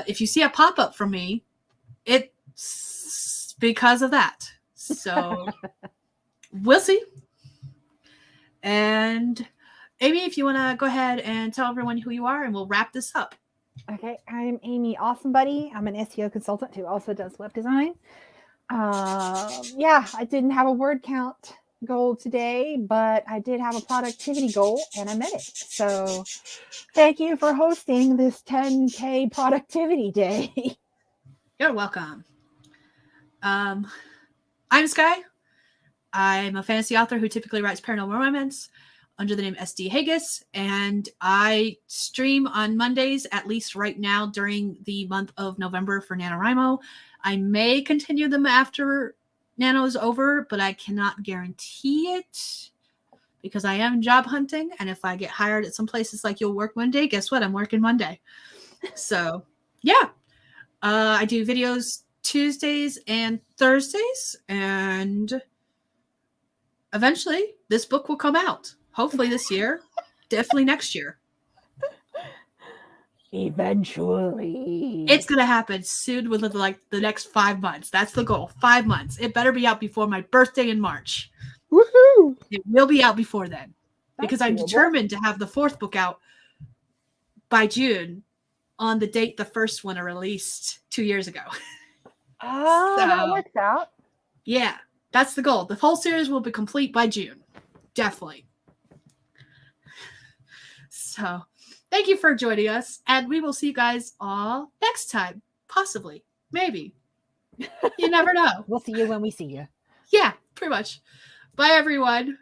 if you see a pop-up from me, it's because of that. So we'll see. And Amy, if you want to go ahead and tell everyone who you are, and we'll wrap this up. Okay, I'm Amy Awesome Buddy. I'm an SEO consultant who also does web design. Yeah, I didn't have a word count goal today, but I did have a productivity goal and I met it. So thank you for hosting this 10K productivity day. You're welcome. I'm Skye. I'm a fantasy author who typically writes paranormal romance under the name SD Hegyes, and I stream on Mondays, at least right now during the month of November for NaNoWriMo. I may continue them after Nano is over, but I cannot guarantee it because I am job hunting, and if I get hired at some places like You'll Work Monday, guess what? I'm working Monday. So, yeah. I do videos Tuesdays and Thursdays, and eventually this book will come out. Hopefully this year, definitely next year. Eventually. It's going to happen soon within like the next 5 months. That's the goal. 5 months. It better be out before my birthday in March. Woohoo! It will be out before then. Because I'm doable. determined to have the 4th book out by June on the date the first one released 2 years ago. Oh, so, that works out. Yeah, that's the goal. The whole series will be complete by June. Definitely. So, thank you for joining us, and we will see you guys all next time. Possibly. Maybe. You never know. We'll see you when we see you. Yeah, pretty much. Bye, everyone.